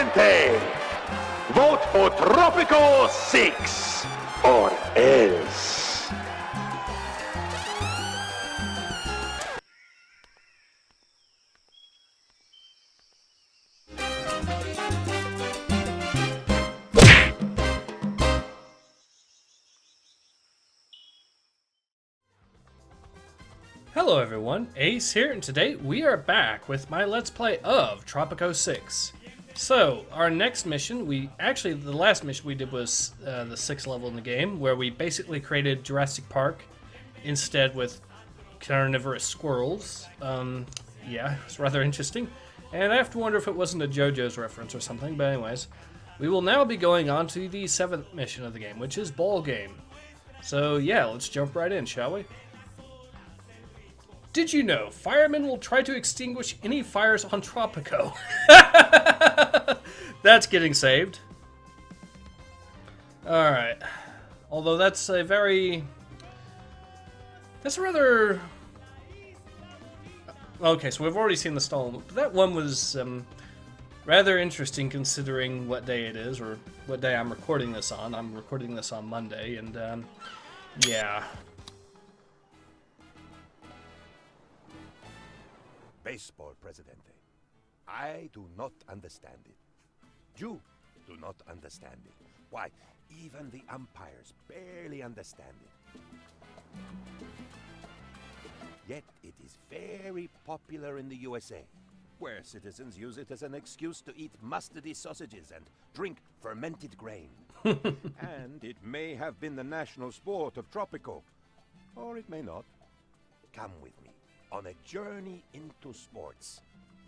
Presidente! Vote for Tropico 6 or else. Hello everyone, Ace here, and today we are back with my Let's Play of Tropico 6. So, our next mission, the last mission we did was the 6th level in the game, where we basically created Jurassic Park instead with carnivorous squirrels. Yeah, it's rather interesting. And I have to wonder if it wasn't a JoJo's reference or something, but anyways. We will now be going on to the 7th mission of the game, which is Ballgame. So yeah, let's jump right in, shall we? Did you know firemen will try to extinguish any fires on Tropico? That's getting saved. Alright. Although that's a rather... Okay, so we've already seen the stall, but that one was rather interesting considering what day it is, or what day I'm recording this on. I'm recording this on Monday, and yeah. Baseball, Presidente. I do not understand it. You do not understand it. Why, even the umpires barely understand it. Yet it is very popular in the USA, where citizens use it as an excuse to eat mustardy sausages and drink fermented grain. And it may have been the national sport of Tropico, or it may not. Come with me on a journey into sports,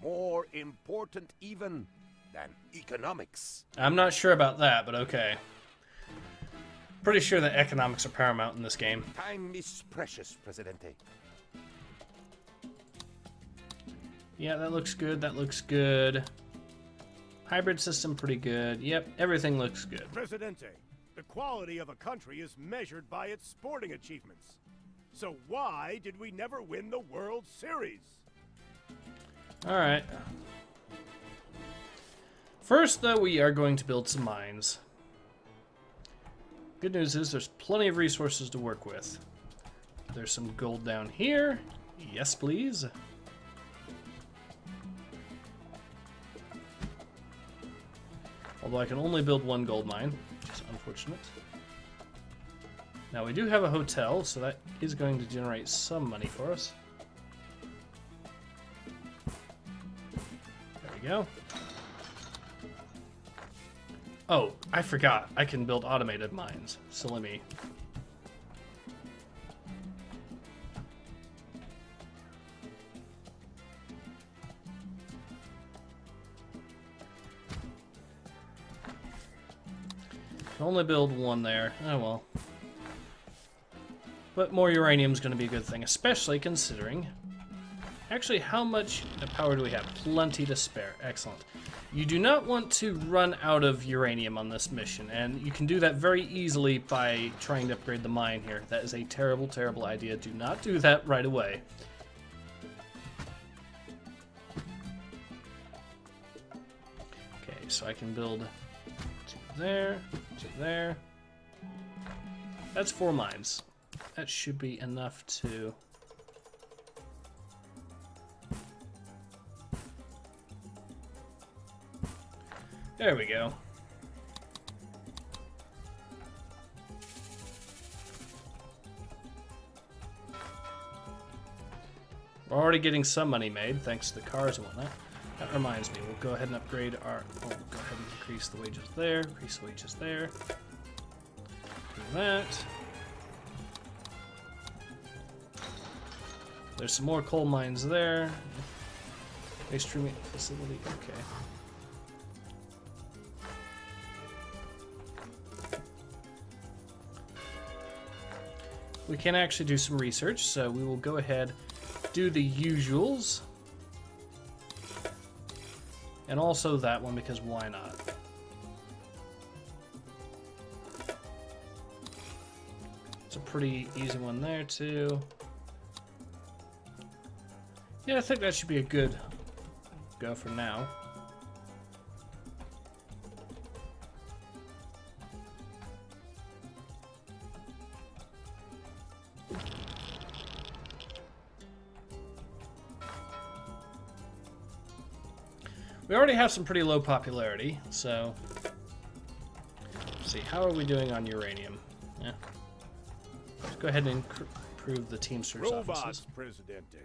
more important even than economics. I'm not sure about that, but okay. Pretty sure that economics are paramount in this game. Time is precious, Presidente. Yeah, that looks good, that looks good. Hybrid system, pretty good. Yep, everything looks good. Presidente, the quality of a country is measured by its sporting achievements. So why did we never win the World Series? Alright. First, though, we are going to build some mines. Good news is there's plenty of resources to work with. There's some gold down here. Yes, please. Although I can only build one gold mine, which is unfortunate. Now we do have a hotel, so that is going to generate some money for us. There we go. Oh, I forgot. I can build automated mines. So let me... Can only build one there. Oh well. But more uranium is going to be a good thing, especially considering... Actually, how much power do we have? Plenty to spare. Excellent. You do not want to run out of uranium on this mission, and you can do that very easily by trying to upgrade the mine here. That is a terrible, terrible idea. Do not do that right away. Okay, so I can build two there, two there. That's 4 mines. That should be enough to... There we go. We're already getting some money made, thanks to the cars and whatnot. That reminds me, we'll go ahead and upgrade our... Oh, we'll go ahead and increase the wages there, increase the wages there. Do that. There's some more coal mines there. Waste treatment facility, okay. We can actually do some research, so we will go ahead, do the usuals. And also that one, because why not? It's a pretty easy one there, too. Yeah, I think that should be a good go for now. We already have some pretty low popularity, so... Let's see, how are we doing on uranium? Yeah. Let's go ahead and improve the Teamsters Robots, offices. Presidente.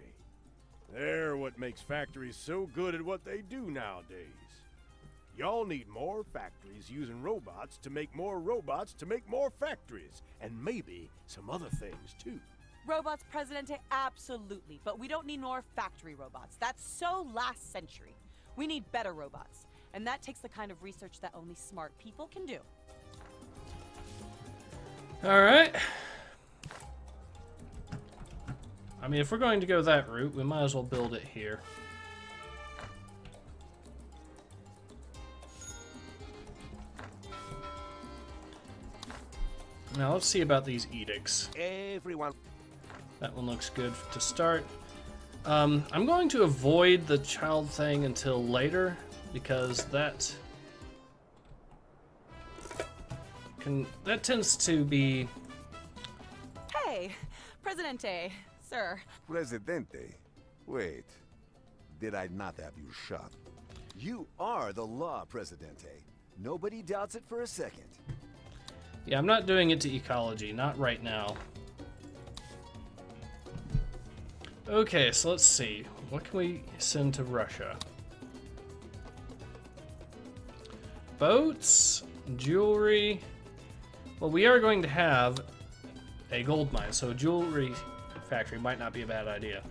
They're what makes factories so good at what they do nowadays. Y'all need more factories using robots to make more factories, and maybe some other things too. Robots, Presidente, absolutely. But we don't need more factory robots. That's so last century. We need better robots. And that takes the kind of research that only smart people can do. Alright. I mean, if we're going to go that route, we might as well build it here. Now, let's see about these edicts. Everyone. That one looks good to start. I'm going to avoid the child thing until later, because that tends to be... Hey, Presidente, sir. Presidente? Wait. Did I not have you shot? You are the law, Presidente. Nobody doubts it for a second. Yeah, I'm not doing it to ecology, not right now. Okay, so let's see. What can we send to Russia? Boats, jewelry. Well, we are going to have a gold mine, so a jewelry factory might not be a bad idea.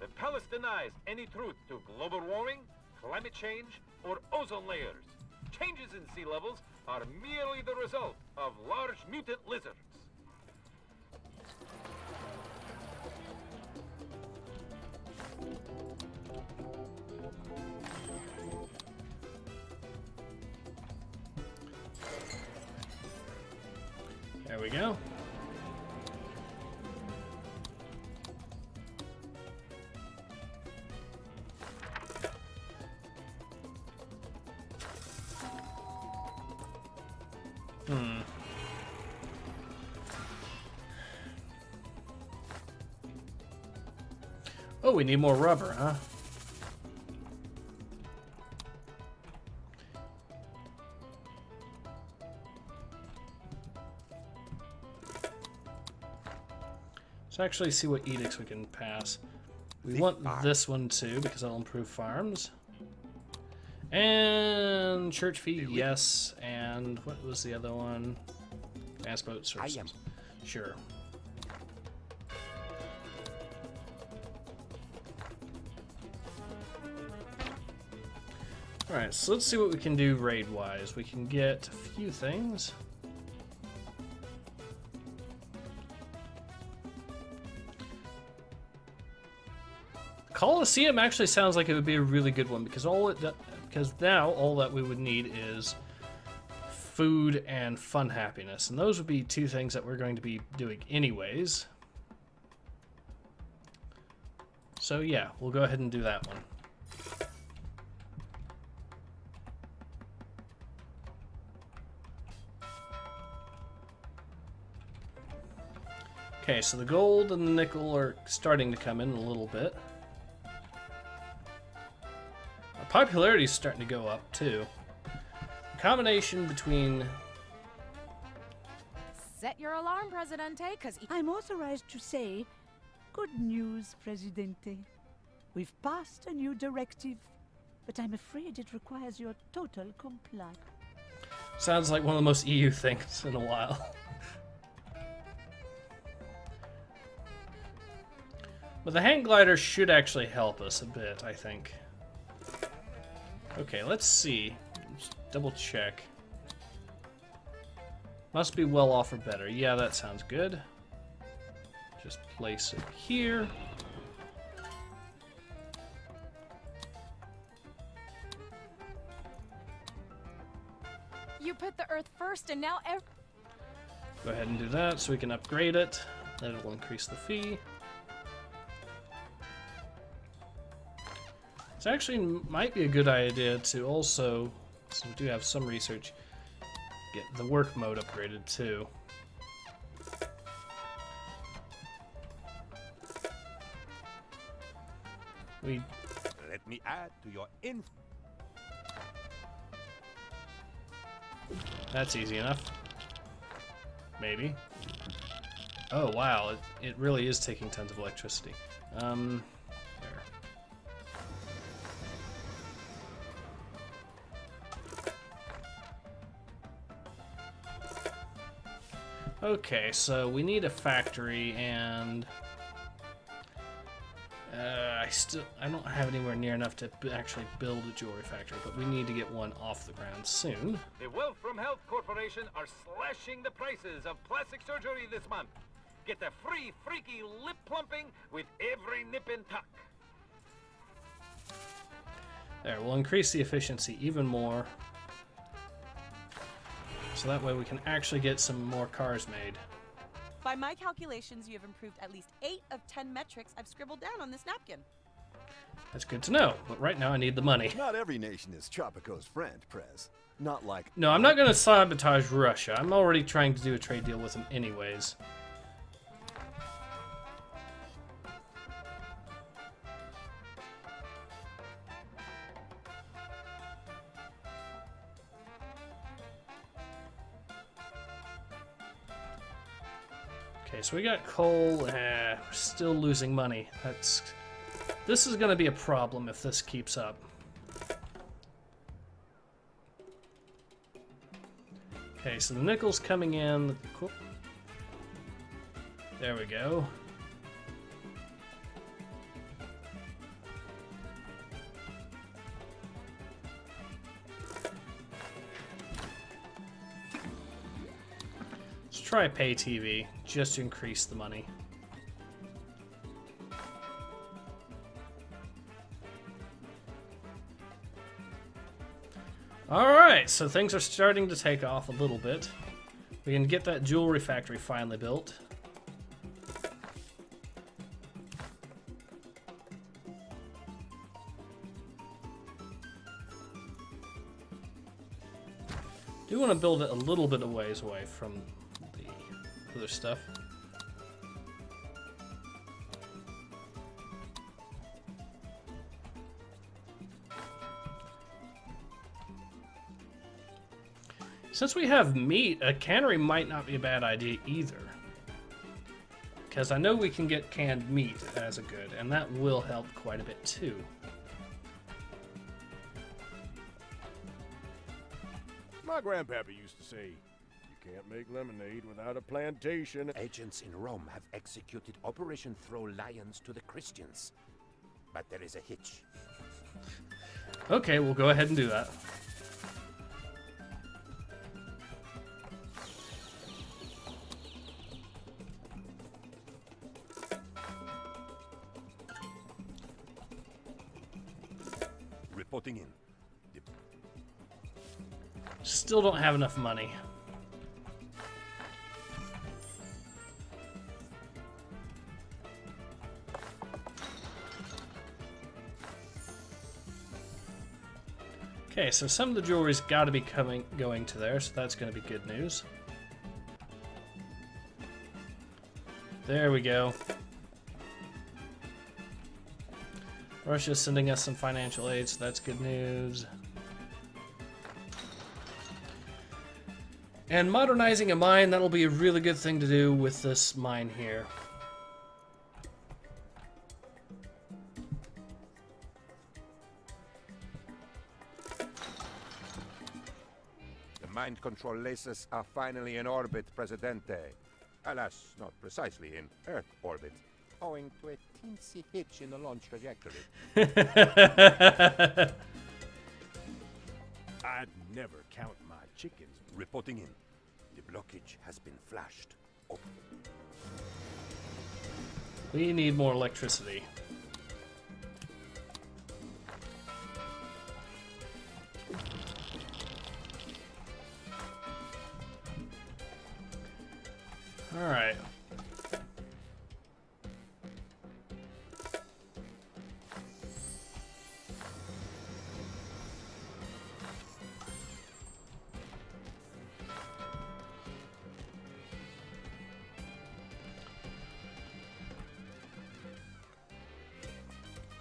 The palace denies any truth to global warming, climate change, or ozone layers. Changes in sea levels are merely the result of large mutant lizards. There we go. Oh, we need more rubber, huh? Let's actually see what edicts we can pass. We want this one too, because that'll improve farms. And church fee, yes. And what was the other one? Mass boat services. Sure. Alright, so let's see what we can do raid-wise. We can get a few things. Coliseum actually sounds like it would be a really good one, because now all that we would need is food and fun happiness, and those would be two things that we're going to be doing anyways. So yeah, we'll go ahead and do that one. Okay, so the gold and the nickel are starting to come in a little bit. Our popularity is starting to go up too. A combination between... Set your alarm, Presidente, because I'm authorized to say, good news, Presidente. We've passed a new directive, but I'm afraid it requires your total compliance. Sounds like one of the most EU things in a while. But the hang glider should actually help us a bit, I think. Okay, let's see. Just double check. Must be well off or better. Yeah, that sounds good. Just place it here. you put the Earth first, and now Go ahead and do that so we can upgrade it. That'll increase the fee. It actually might be a good idea to also, since we do have some research, get the work mode upgraded too. Let me add to your That's easy enough. Maybe. Oh wow, it really is taking tons of electricity. There. Okay, so we need a factory, and I don't have anywhere near enough to actually build a jewelry factory, but we need to get one off the ground soon. The Wealth from Health Corporation are slashing the prices of plastic surgery this month. Get a free freaky lip plumping with every nip and tuck. There, we'll increase the efficiency even more. So that way we can actually get some more cars made. By my calculations, you have improved at least 8 of 10 metrics I've scribbled down on this napkin. That's good to know, but right now I need the money. Not every nation is Tropico's friend, Prez. Not like... No, I'm not going to sabotage Russia. I'm already trying to do a trade deal with them anyways. Okay, so we got coal. We're still losing money. This is going to be a problem if this keeps up. Okay, so the nickel's coming in. Cool. There we go. Let's try pay TV just to increase the money. Alright, so things are starting to take off a little bit. We can get that jewelry factory finally built. Do want to build it a little bit of ways away from the other stuff. Since we have meat, a cannery might not be a bad idea either. Because I know we can get canned meat as a good, and that will help quite a bit too. My grandpappy used to say, you can't make lemonade without a plantation. Agents in Rome have executed Operation Throw Lions to the Christians. But there is a hitch. Okay, we'll go ahead and do that. Reporting in. Still don't have enough money. Okay, so some of the jewelry's got to be going to there, so that's going to be good news. There we go. Russia's sending us some financial aid, so that's good news. And modernizing a mine, that'll be a really good thing to do with this mine here. The mind control lasers are finally in orbit, Presidente. Alas, not precisely in Earth orbit, owing to a teensy hitch in the launch trajectory. I'd never count my chickens. Reporting in. The blockage has been flashed. Oh. We need more electricity. All right.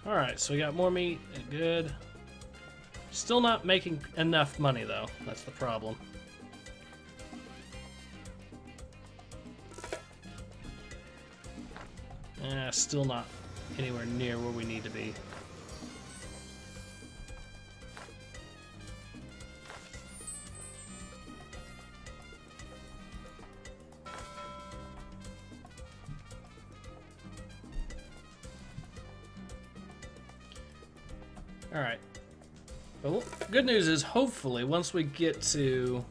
Alright, so we got more meat. Good. Still not making enough money, though. That's the problem. Still not anywhere near where we need to be. Alright. Well, good news is, hopefully, once we get to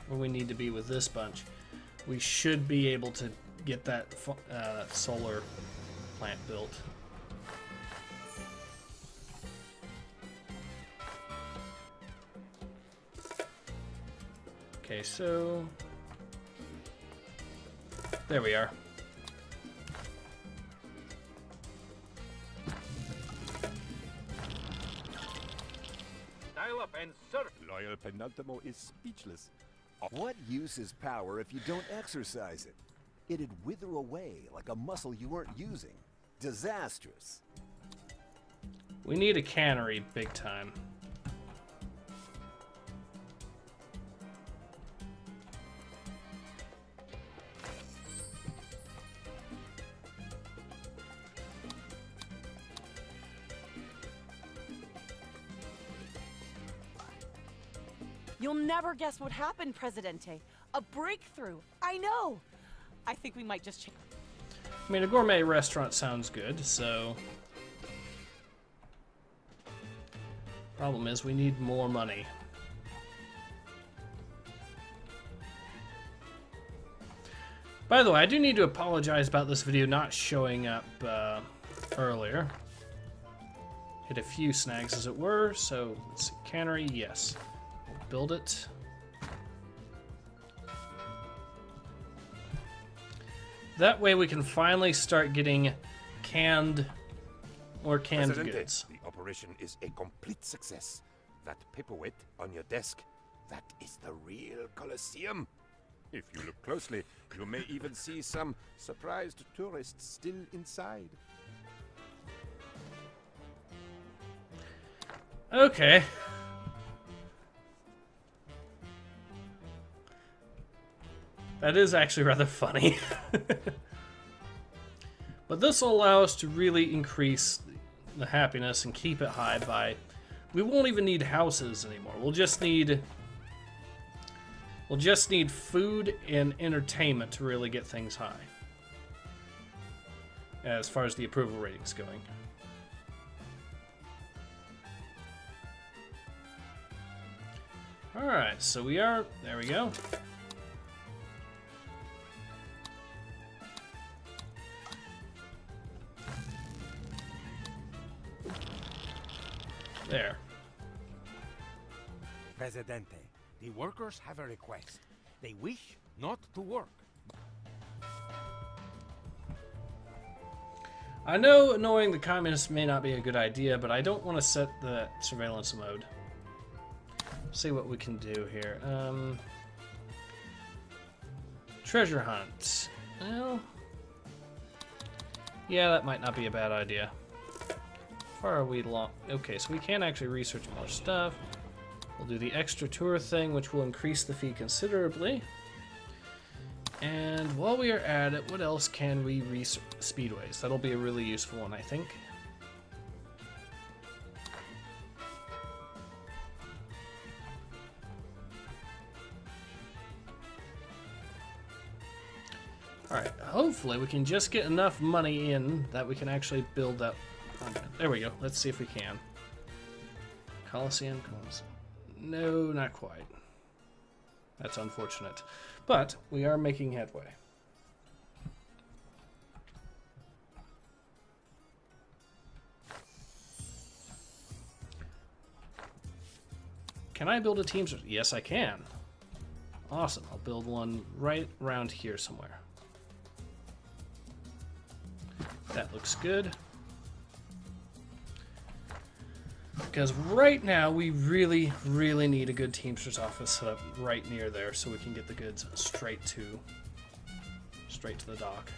where we need to be with this bunch, we should be able to get that solar plant built. Okay, so... there we are. Dial up and serve. Loyal Penultimo is speechless. What use is power if you don't exercise it? It'd wither away like a muscle you weren't using. Disastrous. We need a cannery big time. You'll never guess what happened, Presidente. A breakthrough. I know. I think we might just change. I mean, a gourmet restaurant sounds good, so... problem is, we need more money. By the way, I do need to apologize about this video not showing up earlier. Hit a few snags, as it were, so let's see. Cannery, yes. We'll build it. That way we can finally start getting canned Presidente, goods. the operation is a complete success. That paperweight on your desk, that is the real Coliseum. If you look closely, you may even see some surprised tourists still inside. Okay. That is actually rather funny. But this will allow us to really increase the happiness and keep it high by... we won't even need houses anymore. We'll just need food and entertainment to really get things high. As far as the approval rating's going. Alright, so we are... there we go. There. Presidente, the workers have a request. They wish not to work. I know annoying the communists may not be a good idea, but I don't want to set the surveillance mode. See what we can do here. Treasure hunt. Well, yeah, that might not be a bad idea. How far are we long? Okay, so we can actually research more stuff. We'll do the extra tour thing, which will increase the fee considerably. And while we are at it, what else can we research? Speedways. That'll be a really useful one, I think. Alright, hopefully we can just get enough money in that we can actually build that. There we go. Let's see if we can. Coliseum. No, not quite. That's unfortunate. But we are making headway. Can I build a team? Yes, I can. Awesome. I'll build one right around here somewhere. That looks good. Because right now we really, really need a good Teamsters office set up right near there so we can get the goods straight to the dock.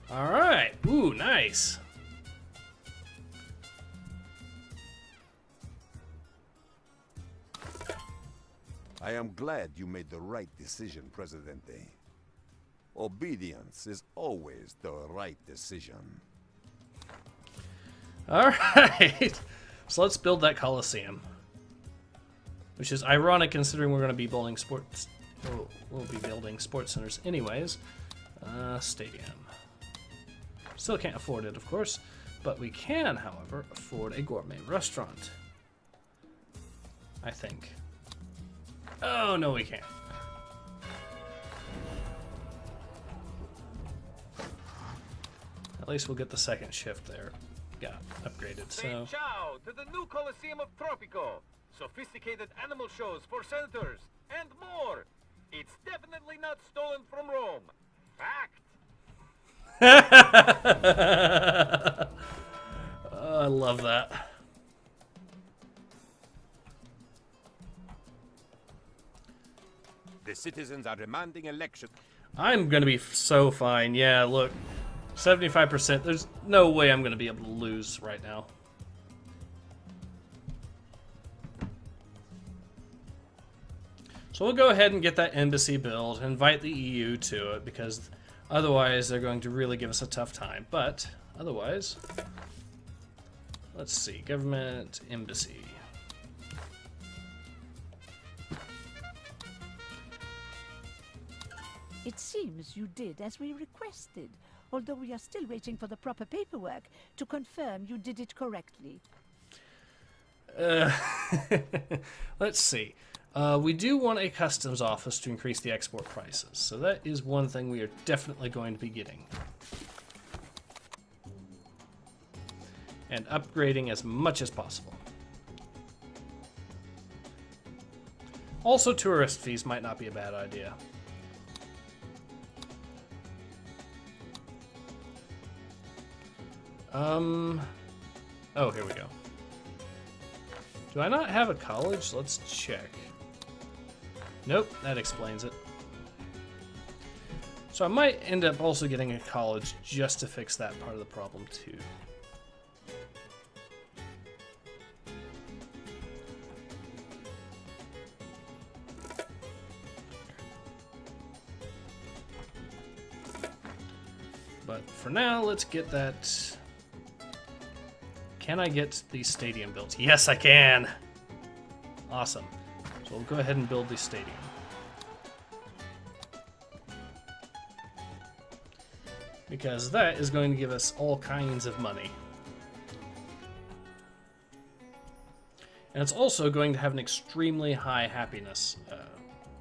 All right. Ooh, nice. I am glad you made the right decision, Presidente. Obedience is always the right decision. Alright, so let's build that Coliseum. Which is ironic considering we're going to be building sports. We'll be building sports centers anyways. Stadium. Still can't afford it, of course, but we can, however, afford a gourmet restaurant. I think. Oh, no, we can't. At least we'll get the second shift there. Got upgraded, Say so... ciao to the new Coliseum of Tropico. Sophisticated animal shows for senators, and more. It's definitely not stolen from Rome. Fact. Oh, I love that. The citizens are demanding election. I'm gonna be so fine. Yeah, look. 75%. There's no way I'm gonna be able to lose right now. So we'll go ahead and get that embassy built, invite the EU to it, because otherwise they're going to really give us a tough time. But otherwise, let's see, government, embassy. It seems you did as we requested, although we are still waiting for the proper paperwork to confirm you did it correctly. Let's see. We do want a customs office to increase the export prices, so that is one thing we are definitely going to be getting. And upgrading as much as possible. Also, tourist fees might not be a bad idea. Oh, here we go. Do I not have a college? Let's check. Nope, that explains it. So I might end up also getting a college just to fix that part of the problem too. But for now, let's get that. Can I get the stadium built? Yes, I can. Awesome. So we'll go ahead and build the stadium. Because that is going to give us all kinds of money. And it's also going to have an extremely high happiness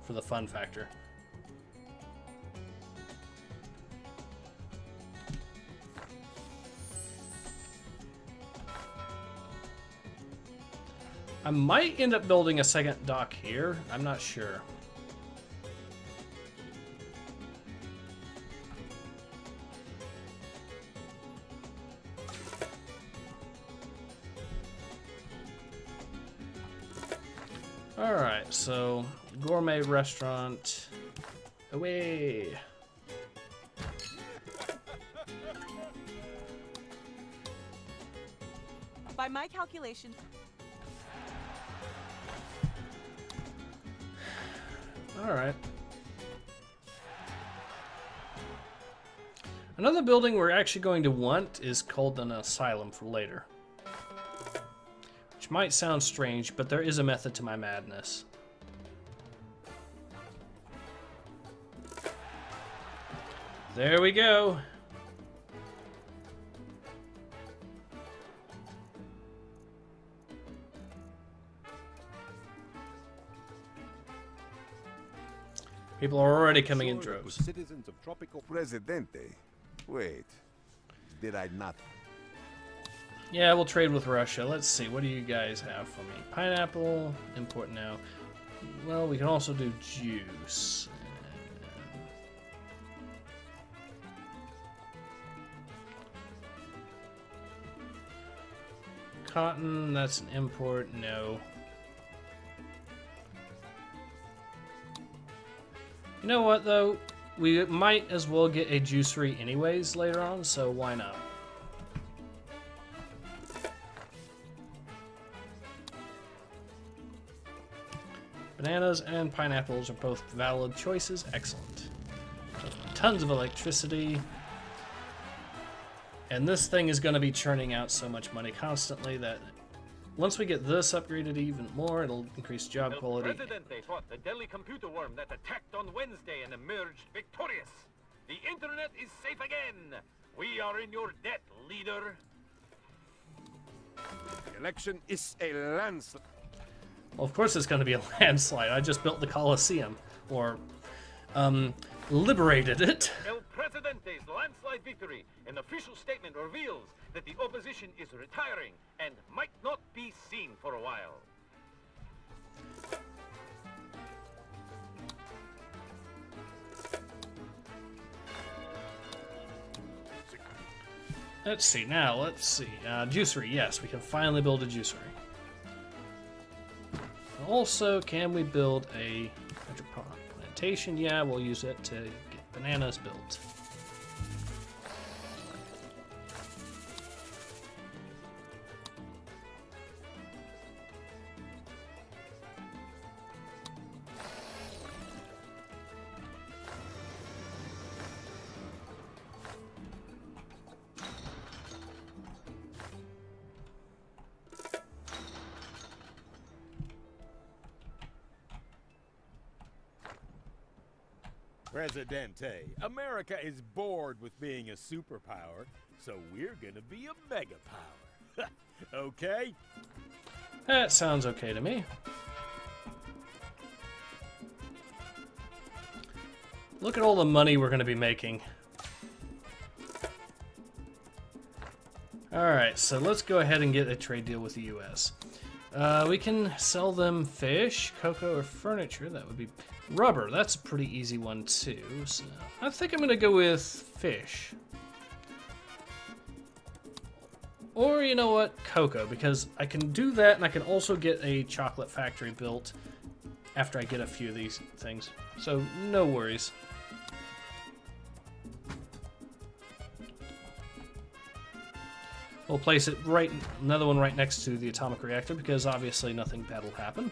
for the fun factor. I might end up building a second dock here. I'm not sure. Alright, so gourmet restaurant. Away. By my calculations... Alright. Another building we're actually going to want is called an asylum for later. Which might sound strange, but there is a method to my madness. There we go. People are already coming in droves. Citizens of Tropico. Presidente. Wait. Did I not? Yeah, we'll trade with Russia. Let's see. What do you guys have for me? Pineapple. Import now. Well, we can also do juice. Cotton. That's an import. No. You know what, though? We might as well get a juicery anyways later on, so why not? Bananas and pineapples are both valid choices. Excellent. Tons of electricity. And this thing is going to be churning out so much money constantly that once we get this upgraded even more, it'll increase job El quality. Presidente fought the deadly computer worm that attacked on Wednesday and emerged victorious. The internet is safe again. We are in your debt, leader. The election is a landslide. Well, of course it's going to be a landslide. I just built the Coliseum, or liberated it. El Presidente's landslide victory, an official statement reveals that the opposition is retiring and might not be seen for a while. Let's see, now, let's see. Juicery, yes, we can finally build a juicery. Also, can we build a hydroponic plantation? Yeah, we'll use it to get bananas built. Presidente, America is bored with being a superpower, so we're gonna be a mega power. Okay? That sounds okay to me. Look at all the money we're going to be making. Alright, so let's go ahead and get a trade deal with the US. We can sell them fish, cocoa, or furniture. That would be rubber. That's a pretty easy one too. So I think I'm going to go with fish. Or, you know what, cocoa, because I can do that and I can also get a chocolate factory built after I get a few of these things. So, no worries. We'll place it right, another one right next to the atomic reactor because obviously nothing bad will happen.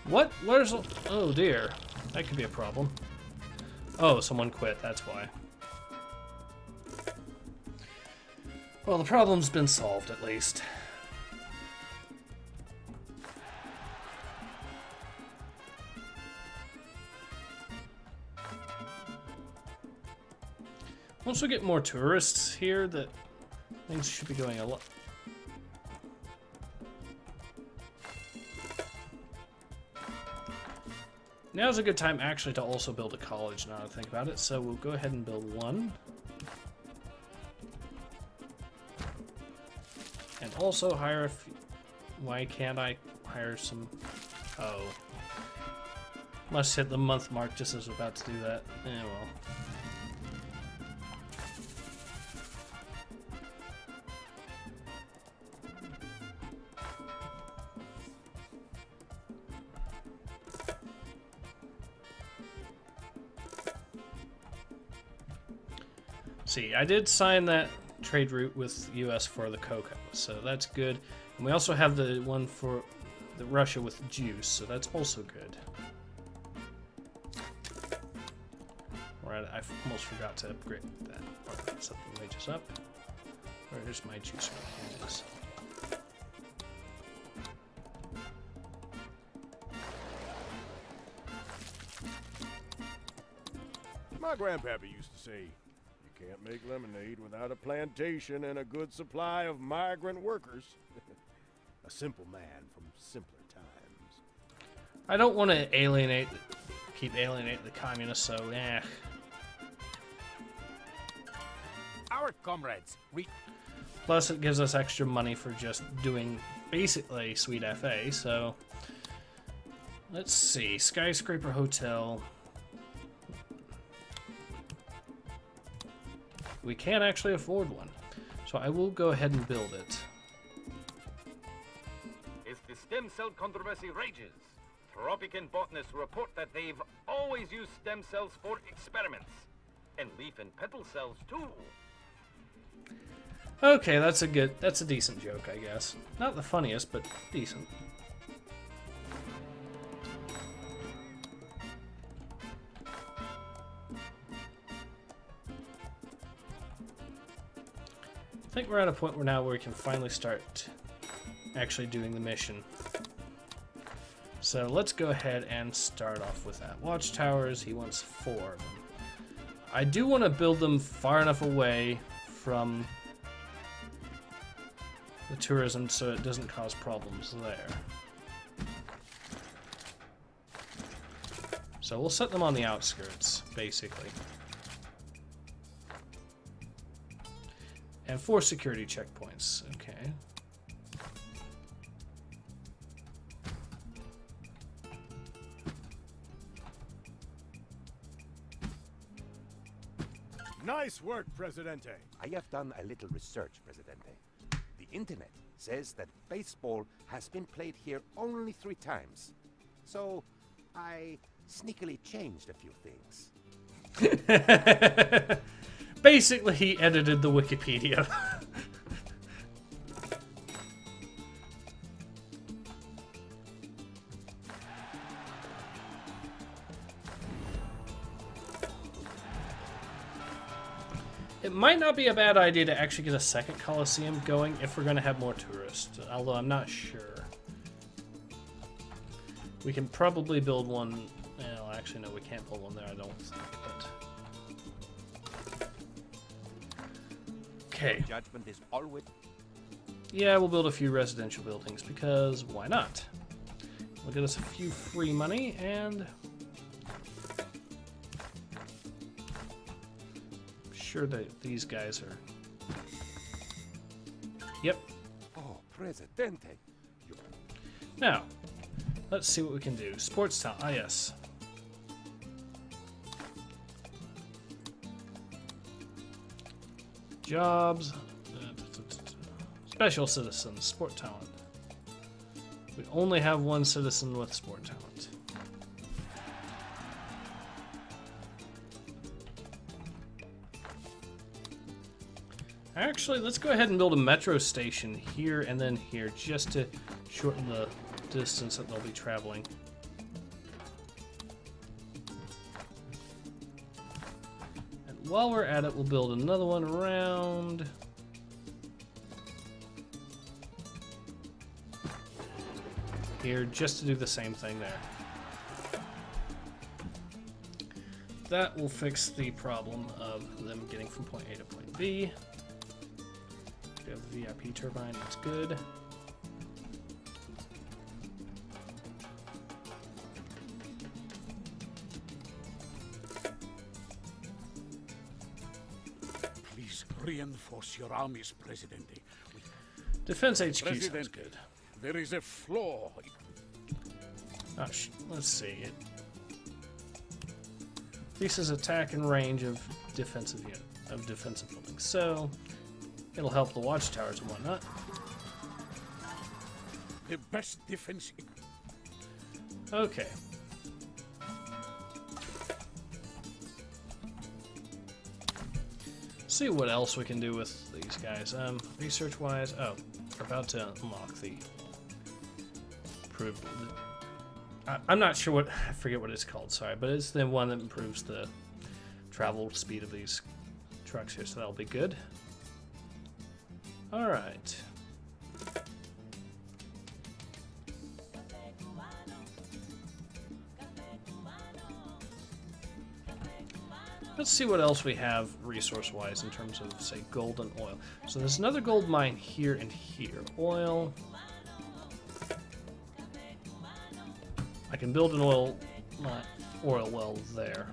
What? Where's... Oh dear. That could be a problem. Oh, someone quit, that's why. Well, the problem's been solved, at least. Once we get more tourists here, that things should be going a lot... Now's a good time, actually, to also build a college, now that I think about it. So we'll go ahead and build one. And also hire a few... Why can't I hire some... Oh. Must hit the month mark just as we're about to do that. Eh, well. See, I did sign that trade route with US for the cocoa, so that's good. And we also have the one for the Russia with juice, so that's also good. Right, I almost forgot to upgrade that. Or set the wages up. Where's my juice? Here it is. My grandpappy used to say, you can't make lemonade without a plantation and a good supply of migrant workers. A simple man from simpler times. I don't want to keep alienating the communists, so Our comrades, Plus, it gives us extra money for just doing basically Sweet FA, so... Let's see, Skyscraper Hotel... We can't actually afford one, so I will go ahead and build it. As the stem cell controversy rages, Tropican botanists report that they've always used stem cells for experiments. And leaf and petal cells, too. Okay, that's a decent joke, I guess. Not the funniest, but decent. I think we're at a point where we can finally start actually doing the mission. So let's go ahead and start off with that. Watchtowers, he wants 4 of them. I do want to build them far enough away from the tourism so it doesn't cause problems there. So we'll set them on the outskirts, basically. And 4 security checkpoints, okay. Nice work, Presidente. I have done a little research, Presidente. The internet says that baseball has been played here only 3 times. So, I sneakily changed a few things. Basically, he edited the Wikipedia. It might not be a bad idea to actually get a second Coliseum going if we're going to have more tourists, although I'm not sure. We can probably build one. Well, actually, no, we can't build one there, I don't think. But... Okay. Judgment is always... Yeah, we'll build a few residential buildings, because why not? We'll get us a few free money, and... sure that these guys are... Yep. Oh, Presidente. Now, let's see what we can do. Sports town. Ah, yes. Jobs. Special citizens. Sport talent. We only have 1 citizen with sport talent. Actually, let's go ahead and build a metro station here and then here, just to shorten the distance that they'll be traveling. And while we're at it, we'll build another one around... here, just to do the same thing there. That will fix the problem of them getting from point A to point B. We have the VIP turbine, that's good. Please reinforce your armies, Presidente. Defense HQ sounds Presidente, good. there is a flaw. Oh, let's see. It increases attack and range of defensive buildings, so it'll help the watchtowers and whatnot. The best defense. Okay. See what else we can do with these guys. Research-wise, oh, we're about to unlock the improved. I'm not sure what, I forget what it's called, sorry, but it's the one that improves the travel speed of these trucks here, so that'll be good. All right. Let's see what else we have resource-wise in terms of, say, gold and oil. So there's another gold mine here and here. Oil. I can build an oil well there.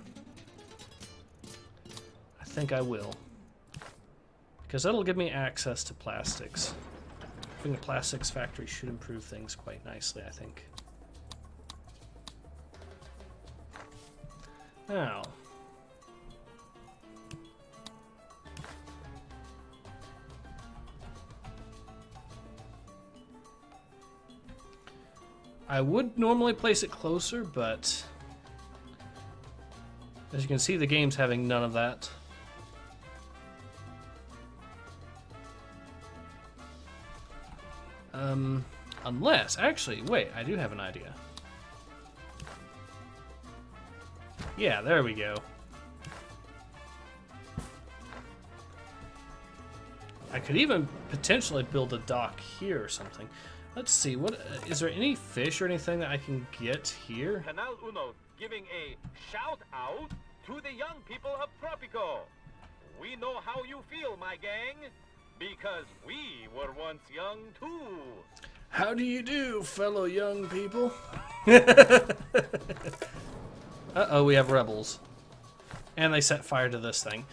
I think I will. Because that'll give me access to plastics. Having a plastics factory should improve things quite nicely, I think. Now... I would normally place it closer, but as you can see, the game's having none of that. Unless, actually, wait, I do have an idea. Yeah, there we go. I could even potentially build a dock here or something. Let's see, what is there any fish or anything that I can get here? Canal Uno giving a shout out to the young people of Tropico. We know how you feel, my gang, because we were once young too. How do you do, fellow young people? Uh-oh, we have rebels. And they set fire to this thing.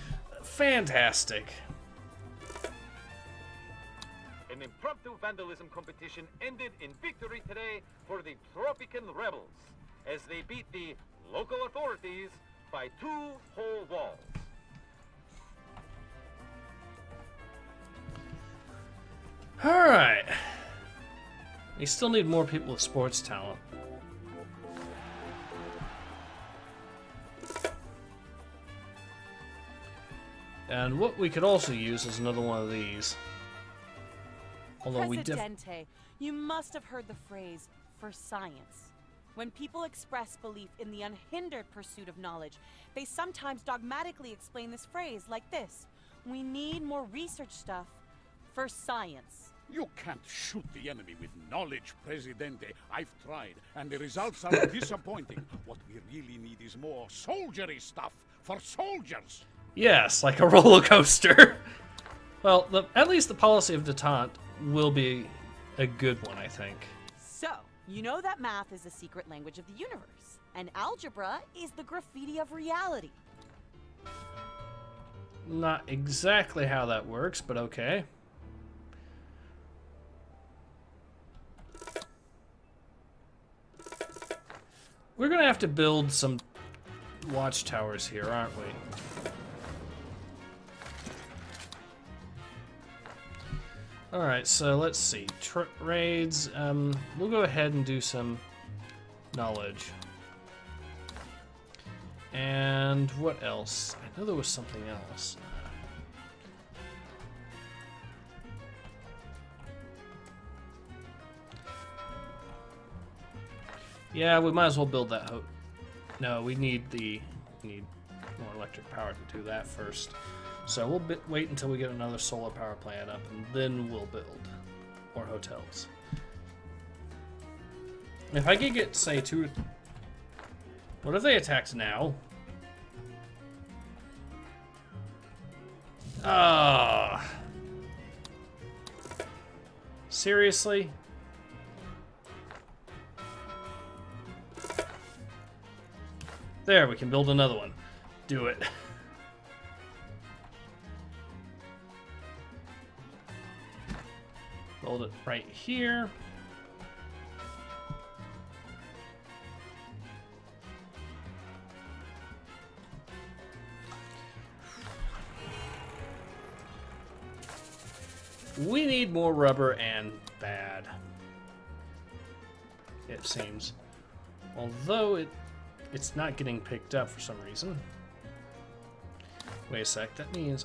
Fantastic. An impromptu vandalism competition ended in victory today for the Tropican rebels as they beat the local authorities by 2 whole walls. Alright. We still need more people with sports talent. And what we could also use is another one of these. Although Presidente, you must have heard the phrase, for science. When people express belief in the unhindered pursuit of knowledge, they sometimes dogmatically explain this phrase like this: we need more research stuff for science. You can't shoot the enemy with knowledge, Presidente. I've tried, and the results are disappointing. What we really need is more soldiery stuff for soldiers. Yes, like a roller coaster. Well, at least the policy of detente will be a good one, I think. So, you know that math is the secret language of the universe, and algebra is the graffiti of reality. Not exactly how that works, but okay. We're gonna have to build some watchtowers here, aren't we? Alright, so let's see. Raids, we'll go ahead and do some knowledge. And what else? I know there was something else. Yeah, we might as well build that. No, we need more electric power to do that first. So we'll wait until we get another solar power plant up, and then we'll build more hotels. If I could get, say, 2... What if they attacked now? Ah. Seriously? There, we can build another one. Do it. Build it right here. We need more rubber and bad, it seems. Although it's not getting picked up for some reason. Wait a sec, that means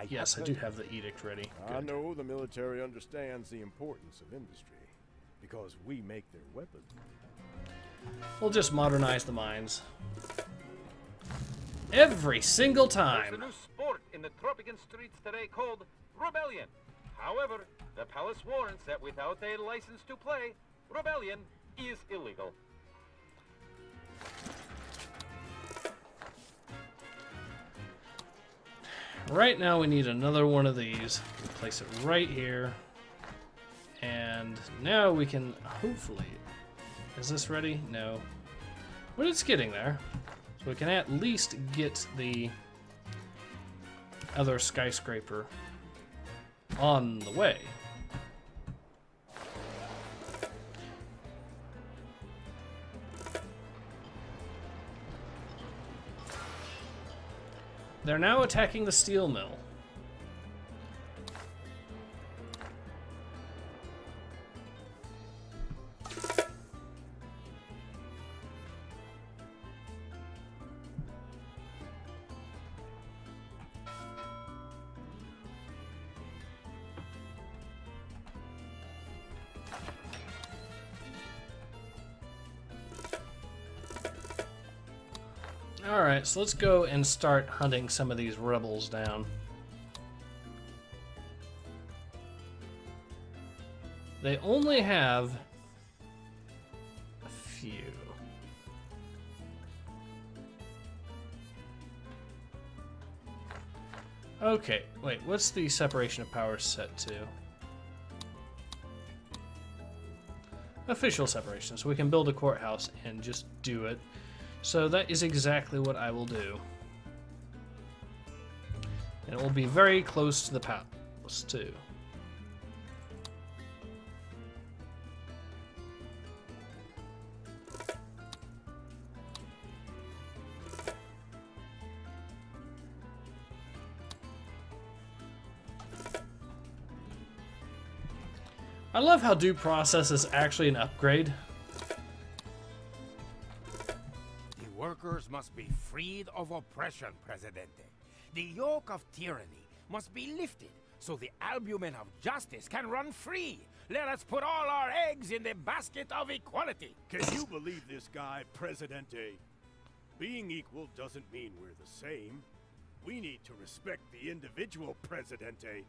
yes, I do have the edict ready. Good. I know the military understands the importance of industry, because we make their weapons. We'll just modernize the mines. Every single time. There's a new sport in the Tropican streets today called Rebellion. However, the palace warrants that without a license to play, Rebellion is illegal. Right now we need another one of these. We'll place it right here. And now we can hopefully... Is this ready? No. But it's getting there. So we can at least get the other skyscraper on the way. They're now attacking the steel mill. Alright, so let's go and start hunting some of these rebels down. They only have a few. Okay, wait, what's the separation of powers set to? Official separation, so we can build a courthouse and just do it. So that is exactly what I will do. And it will be very close to the palace, too. I love how due process is actually an upgrade. The workers must be freed of oppression, Presidente. The yoke of tyranny must be lifted so the albumen of justice can run free. Let us put all our eggs in the basket of equality. Can you believe this guy, Presidente? Being equal doesn't mean we're the same. We need to respect the individual, Presidente.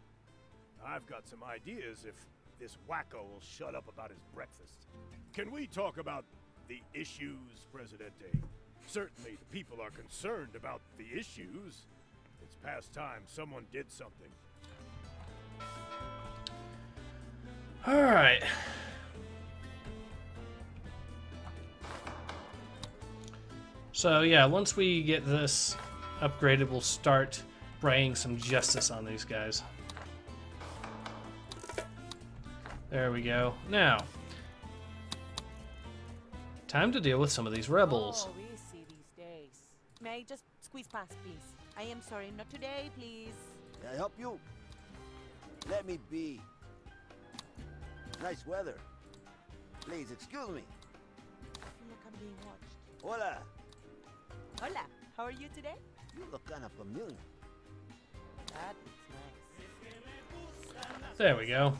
I've got some ideas if this wacko will shut up about his breakfast. Can we talk about the issues, Presidente? Certainly the people are concerned about the issues. It's past time someone did something. Alright. So yeah, once we get this upgraded, we'll start bringing some justice on these guys. There we go. Now, time to deal with some of these rebels. Oh, we see these days. May I just squeeze past, please? I am sorry, not today, please. Can I help you? Let me be. Nice weather. Please, excuse me. I feel like I'm being watched. Hola. Hola, how are you today? You look kind of familiar. That looks nice. There we go.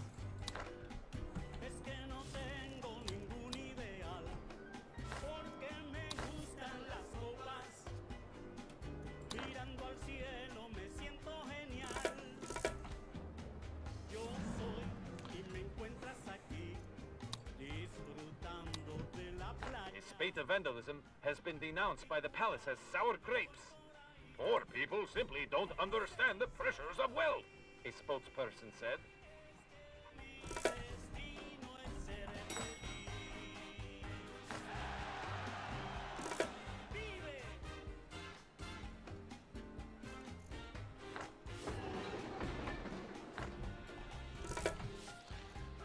A spate of vandalism has been denounced by the palace as sour grapes. Poor people simply don't understand the pressures of wealth, a spokesperson said.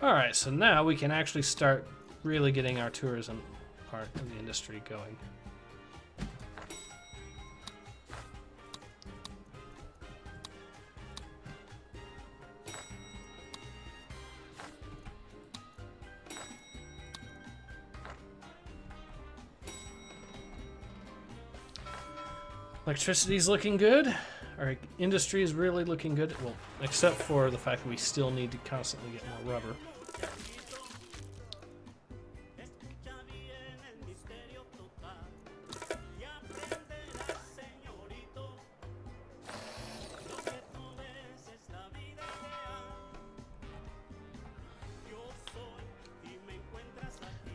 Alright, so now we can actually start really getting our tourism part of the industry going. Electricity's looking good. Our industry is really looking good. Well, except for the fact that we still need to constantly get more rubber.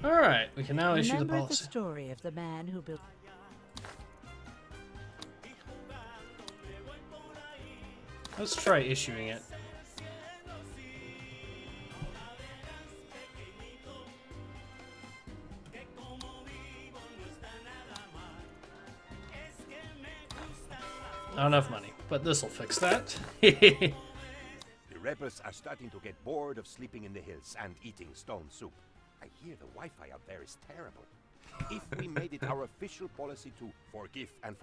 Alright, we can now issue the Remember the policy. story of the man who built... Let's try issuing it. Not enough money, but this'll fix that. The rebels are starting to get bored of sleeping in the hills and eating stone soup. I hear the Wi-Fi out there is terrible. If we made it our official policy to forgive and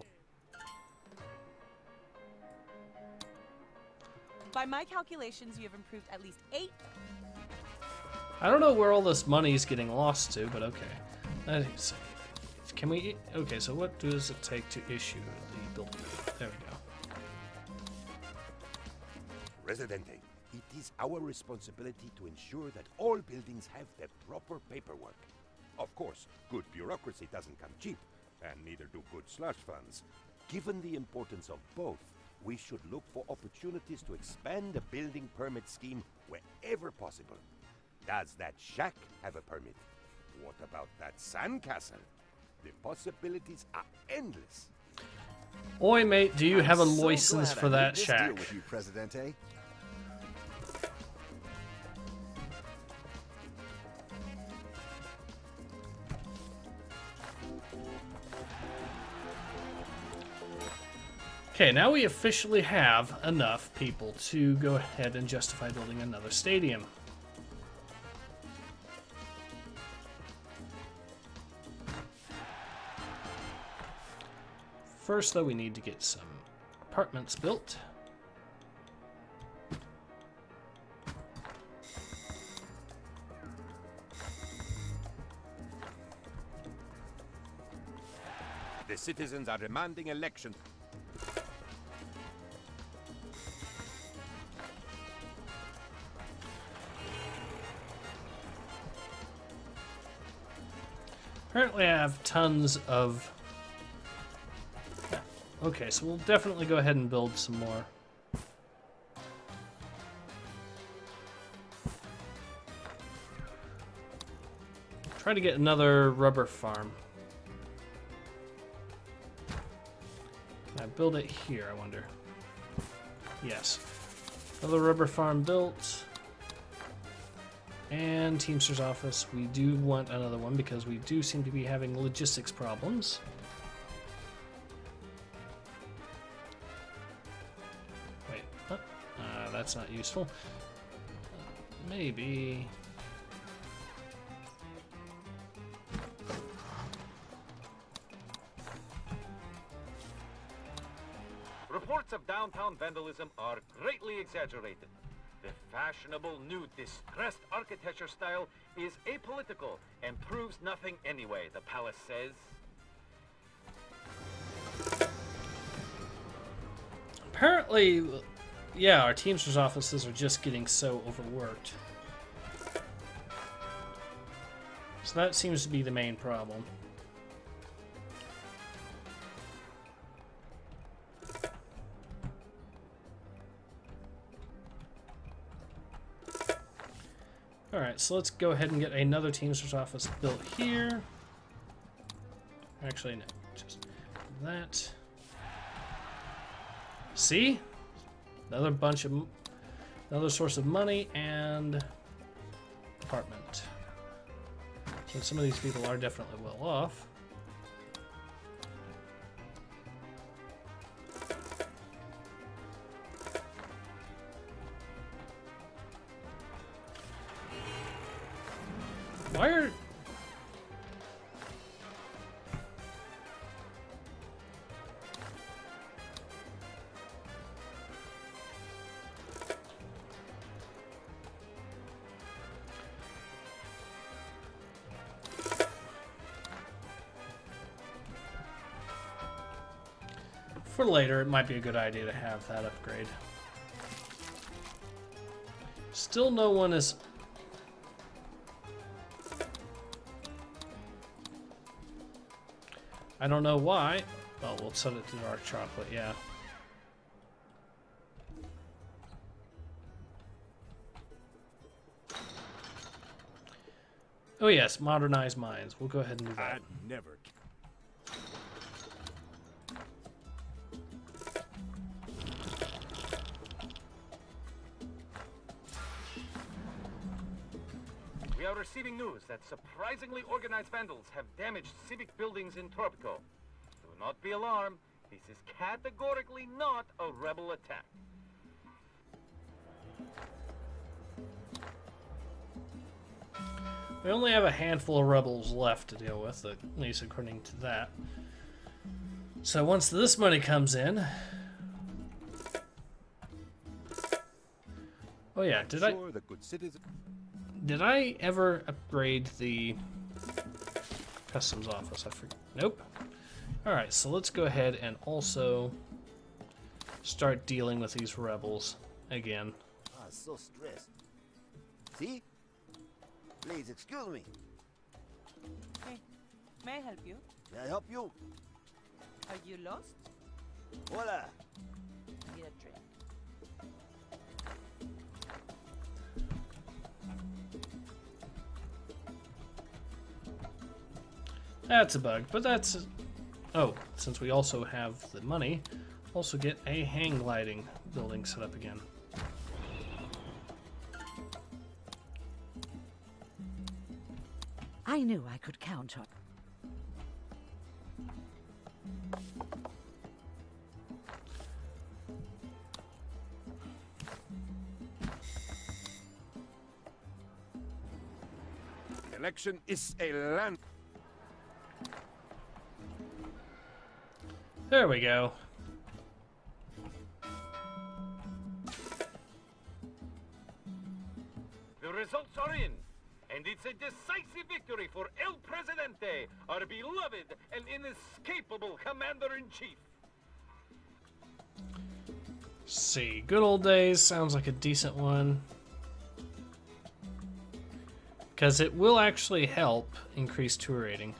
By my calculations, you have improved at least 8. I don't know where all this money is getting lost to, but okay. Let's see. Can we... Okay, so what does it take to issue the building? There we go. Presidente, it is our responsibility to ensure that all buildings have the proper paperwork. Of course, good bureaucracy doesn't come cheap, and neither do good slush funds. Given the importance of both, we should look for opportunities to expand the building permit scheme wherever possible. Does that shack have a permit? What about that sandcastle? The possibilities are endless. Oi, mate, do you have a so license glad for I made that this deal shack? with you, Presidente. Okay, now we officially have enough people to go ahead and justify building another stadium. First, though, we need to get some apartments built. The citizens are demanding election. Apparently I have tons of... Okay, so we'll definitely go ahead and build some more. Try to get another rubber farm. Can I build it here, I wonder? Yes. Another rubber farm built. And Teamster's office. We do want another one because we do seem to be having logistics problems. Wait, what? That's not useful. Maybe... Reports of downtown vandalism are greatly exaggerated. The fashionable new distressed architecture style is apolitical and proves nothing anyway, the palace says. Apparently, yeah, our Teamsters offices are just getting so overworked. So that seems to be the main problem. Alright, so let's go ahead and get another Teamsters office built here. Actually, no, just that. See? Another source of money and apartment. So some of these people are definitely well off. Why are... For later, it might be a good idea to have that upgrade. Still no one is... I don't know why. Oh, we'll set it to dark chocolate, yeah. Oh yes, modernize mines. We'll go ahead and do that. I'd never. We are receiving news that surprisingly organized vandals have damaged civic buildings in Tropico. Do not be alarmed. This is categorically not a rebel attack. We only have a handful of rebels left to deal with, at least according to that. So once this money comes in... Oh yeah, did I ever upgrade the customs office? I forget. Nope. Alright, so let's go ahead and also start dealing with these rebels again. Ah, so stressed. See? Please excuse me. Hey, may I help you? May I help you? Are you lost? Hola. Need a drink. That's a bug, but that's... Oh, since we also have the money, also get a hang gliding building set up again. I knew I could count on. Election is a land. There we go. The results are in, and it's a decisive victory for El Presidente, our beloved and inescapable Commander-in-Chief. See, good old days sounds like a decent one. Because it will actually help increase tour rating.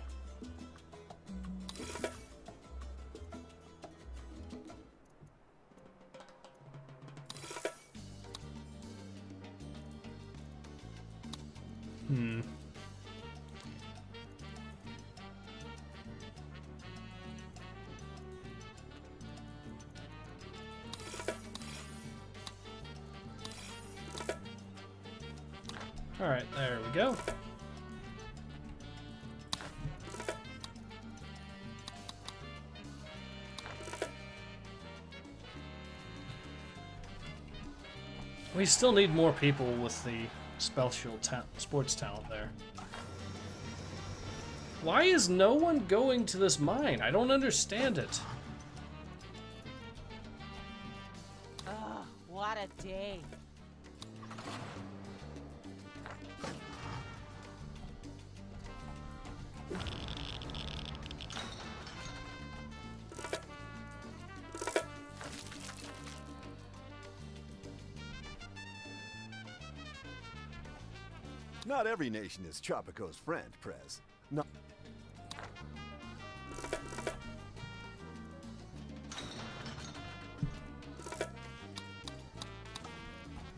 Alright, there we go. We still need more people with the special sports talent there. Why is no one going to this mine? I don't understand it. Ugh, what a day. Not every nation is Tropico's friend, Prez. No.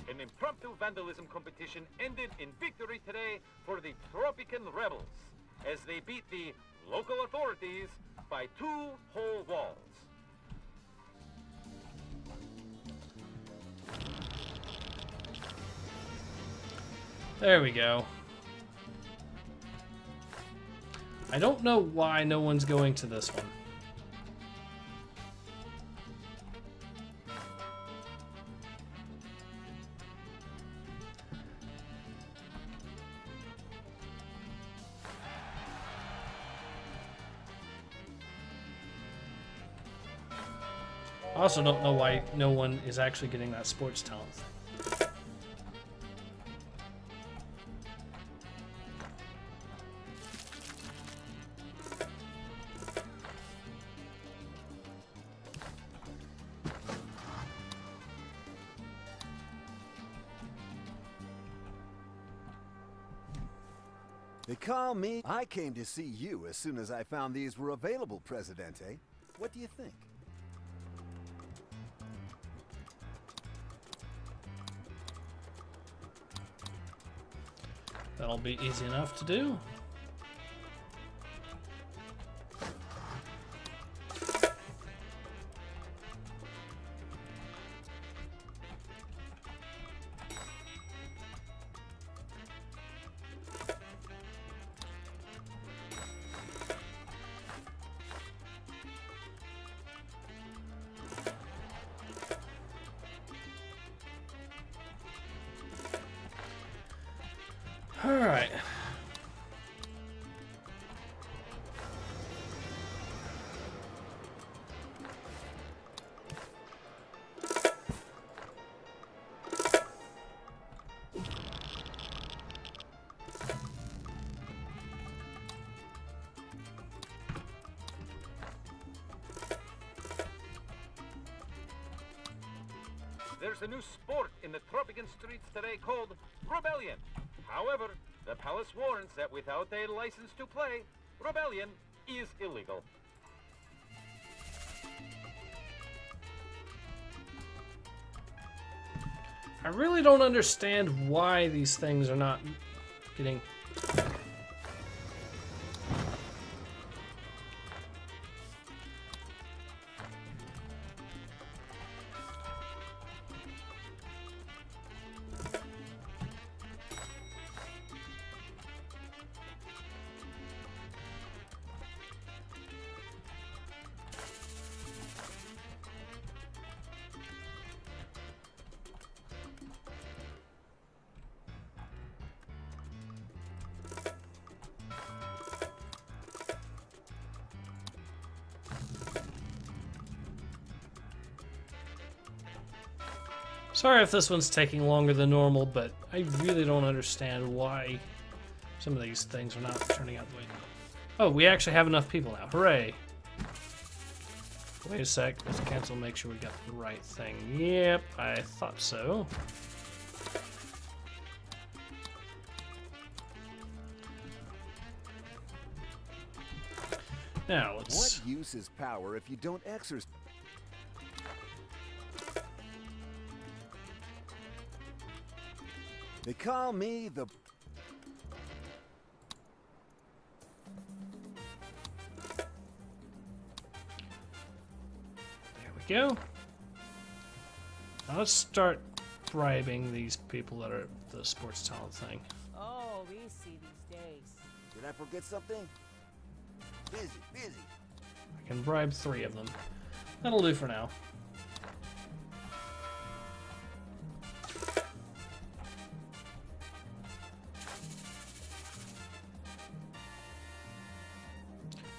An impromptu vandalism competition ended in victory today for the Tropican rebels, as they beat the local authorities by 2 whole walls. There we go. I don't know why no one's going to this one. I also don't know why no one is actually getting that sports talent. They call me. I came to see you as soon as I found these were available, Presidente. What do you think? That'll be easy enough to do. All right. There's a new sport in the Tropican streets today called Rebellion. However, the palace warns that without a license to play, Rebellion is illegal. I really don't understand why these things are not getting... Sorry if this one's taking longer than normal, but I really don't understand why some of these things are not turning out the way. Oh, we actually have enough people now. Hooray! Wait a sec. Let's cancel, make sure we got the right thing. Yep, I thought so. Now, let's... What use is power if you don't exercise? They call me the... There we go. Now let's start bribing these people that are the sports talent thing. Oh, we see these days. Did I forget something? Busy. I can bribe 3 of them. That'll do for now.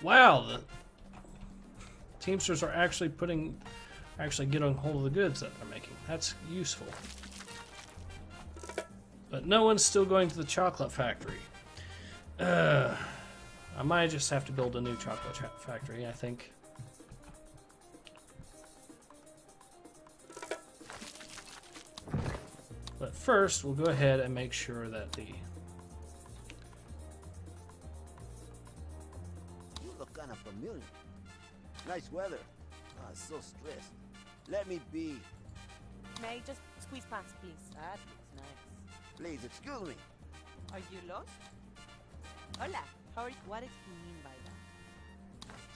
Wow, the Teamsters are actually getting hold of the goods that they're making. That's useful. But no one's still going to the chocolate factory. I might just have to build a new chocolate factory, I think. But first, we'll go ahead and make sure that the... You look kind of familiar. Nice weather. Oh, so stressed. Let me be. May just squeeze past, please. That looks nice. Please, excuse me. Are you lost? Hola. How are you? What does he mean by that?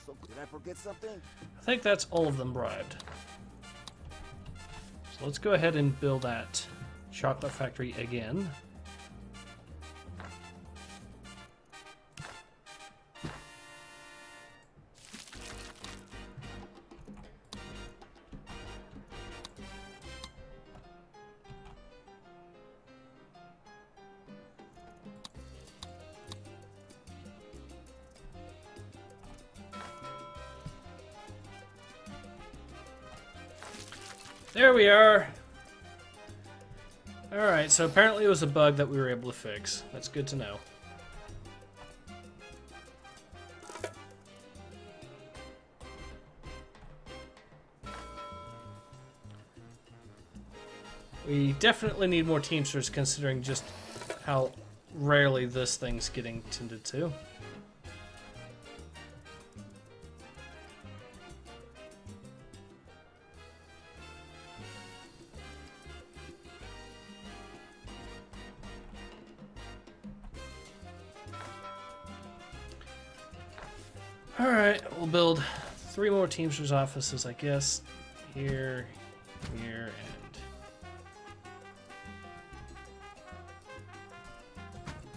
So, did I forget something? I think that's all of them bribed. So let's go ahead and build that chocolate factory again. There we are. Alright, so apparently it was a bug that we were able to fix. That's good to know. We definitely need more Teamsters considering just how rarely this thing's getting tended to. Alright, we'll build 3 more Teamsters offices, I guess. Here, here, and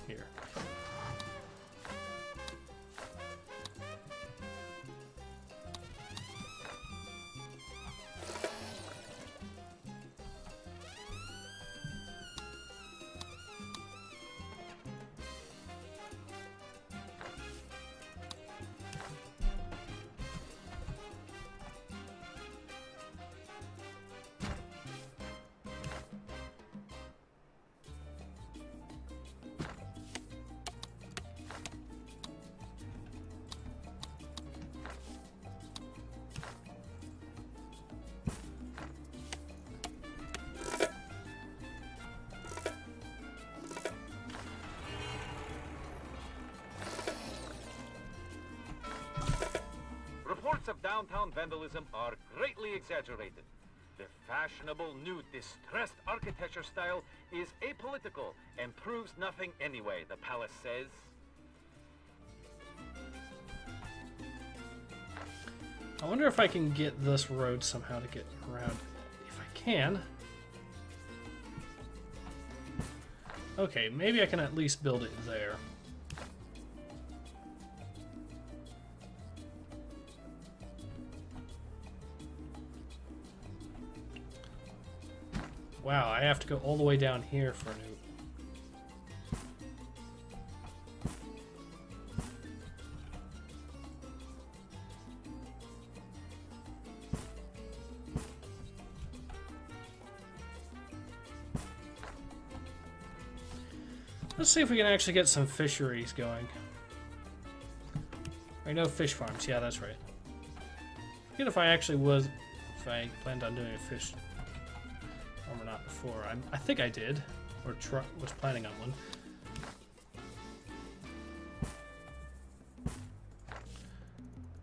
here. downtown vandalism are greatly exaggerated. The fashionable new distressed architecture style is apolitical and proves nothing anyway, the palace says. I wonder if I can get this road somehow to get around. If I can. Okay, maybe I can at least build it there. Wow, I have to go all the way down here for a new... Let's see if we can actually get some fisheries going. I know fish farms. Yeah, that's right. Forget if I actually was... If I planned on doing a fish... or not before. I think I did, or was planning on one.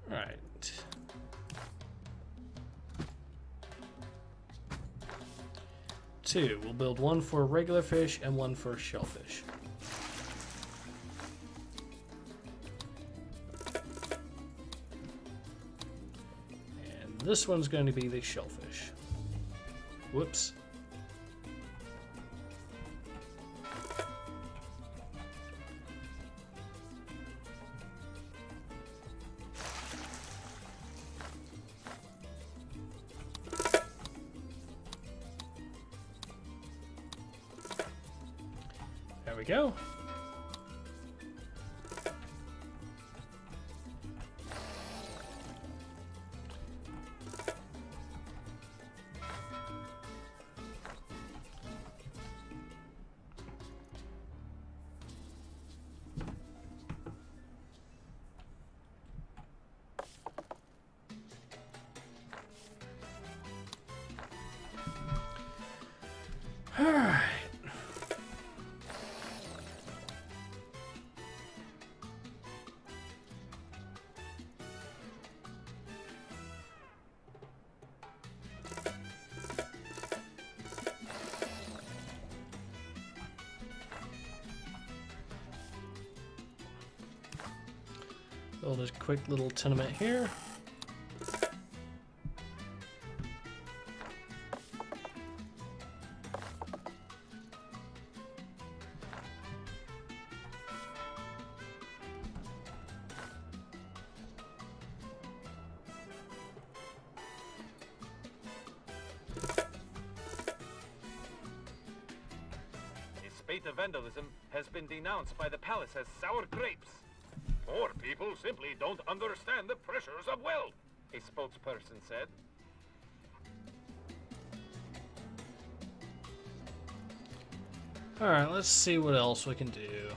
All right. Two. We'll build one for regular fish and one for shellfish. And this one's going to be the shellfish. Whoops. There we go. All right. Build a quick little tenement here. The spate of vandalism has been denounced by the palace as sour grapes. Poor people simply don't understand the pressures of wealth, a spokesperson said. Alright, let's see what else we can do.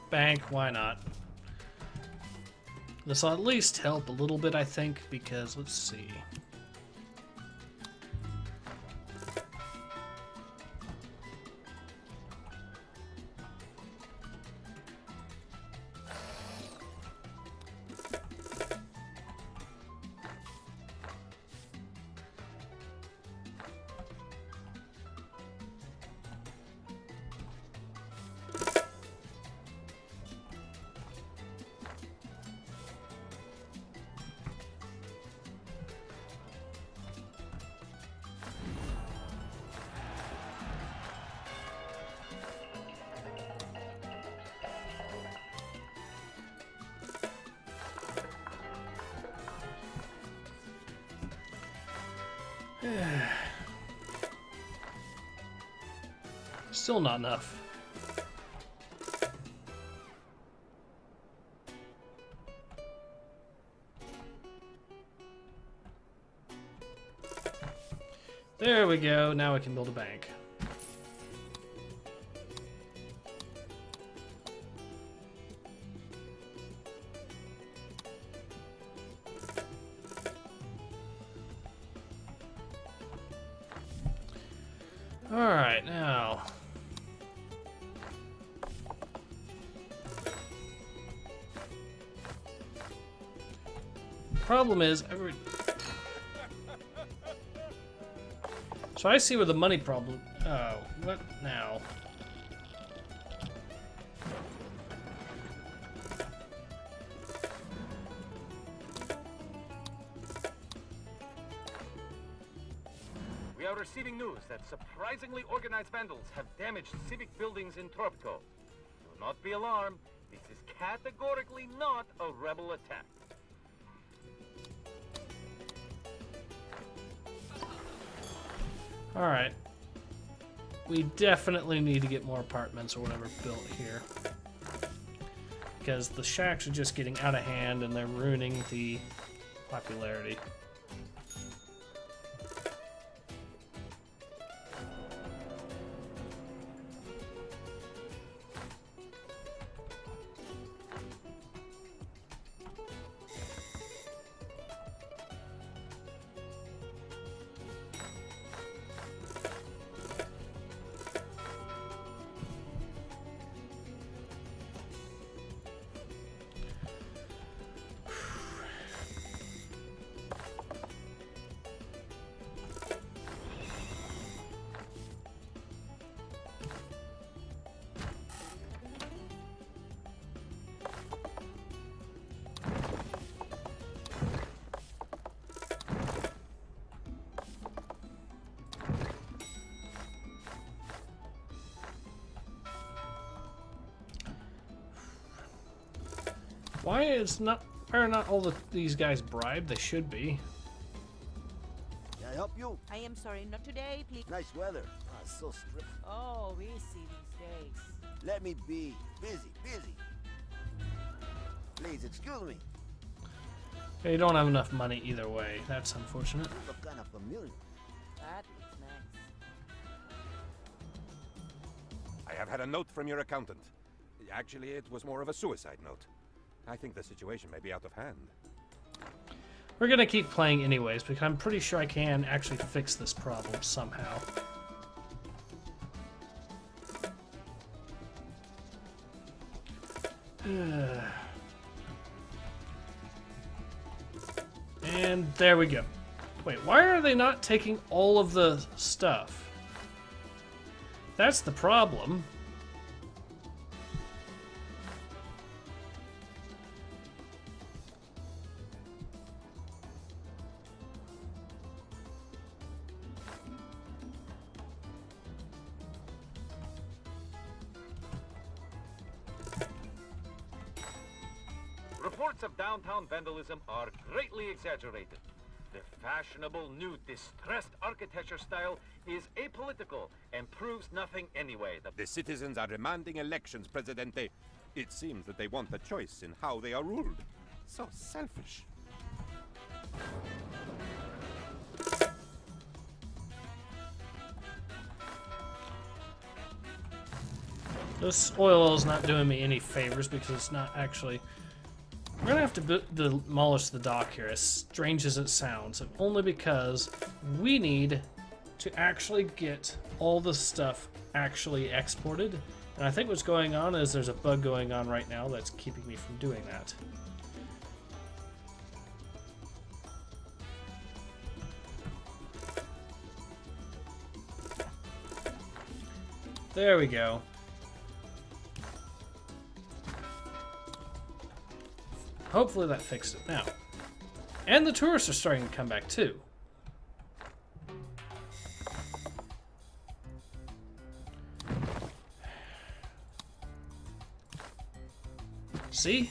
Bank, why not? This will at least help a little bit, I think, because let's see. Still not enough. There we go. Now we can build a bank. Alright, now. Problem is, so I see where the money problem. Oh, what now? We are receiving news that surprisingly organized vandals have damaged civic buildings in Tropico. Do not be alarmed. This is categorically not a rebel attack. Alright. We definitely need to get more apartments or whatever built here. Because the shacks are just getting out of hand and they're ruining the popularity. Why are not all these guys bribed? They should be. Can I help you? I am sorry, not today, please. Nice weather. Ah, so strict. Oh, we see these days. Let me be. Busy. Please, excuse me. You don't have enough money either way. That's unfortunate. You look kind of familiar. That looks nice. I have had a note from your accountant. Actually, it was more of a suicide note. I think the situation may be out of hand. We're gonna keep playing anyways, because I'm pretty sure I can actually fix this problem somehow. And there we go. Wait, why are they not taking all of the stuff? That's the problem. Reports of downtown vandalism are greatly exaggerated. The fashionable new distressed architecture style is apolitical and proves nothing anyway. The citizens are demanding elections, Presidente. It seems that they want a choice in how they are ruled. So selfish. This oil is not doing me any favors because it's not actually... We're gonna have to demolish the dock here, as strange as it sounds, only because we need to actually get all the stuff actually exported. And I think what's going on is there's a bug going on right now that's keeping me from doing that. There we go. Hopefully that fixed it now. And the tourists are starting to come back too. See?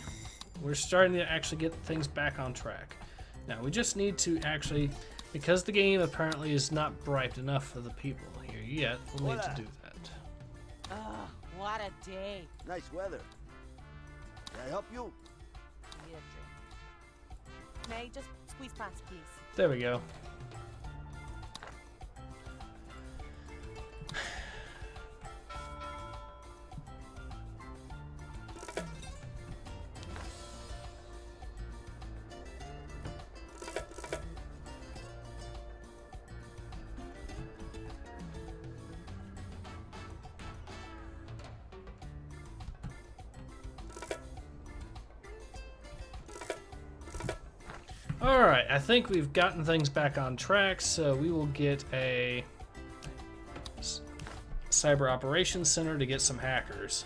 We're starting to actually get things back on track. Now we just need to actually, because the game apparently is not bribed enough for the people here yet, we'll need to do that. Ugh, what a day. Nice weather. Can I help you? Need a drink. May I just squeeze past, please? There we go. Alright, I think we've gotten things back on track, so we will get a Cyber Operations Center to get some hackers.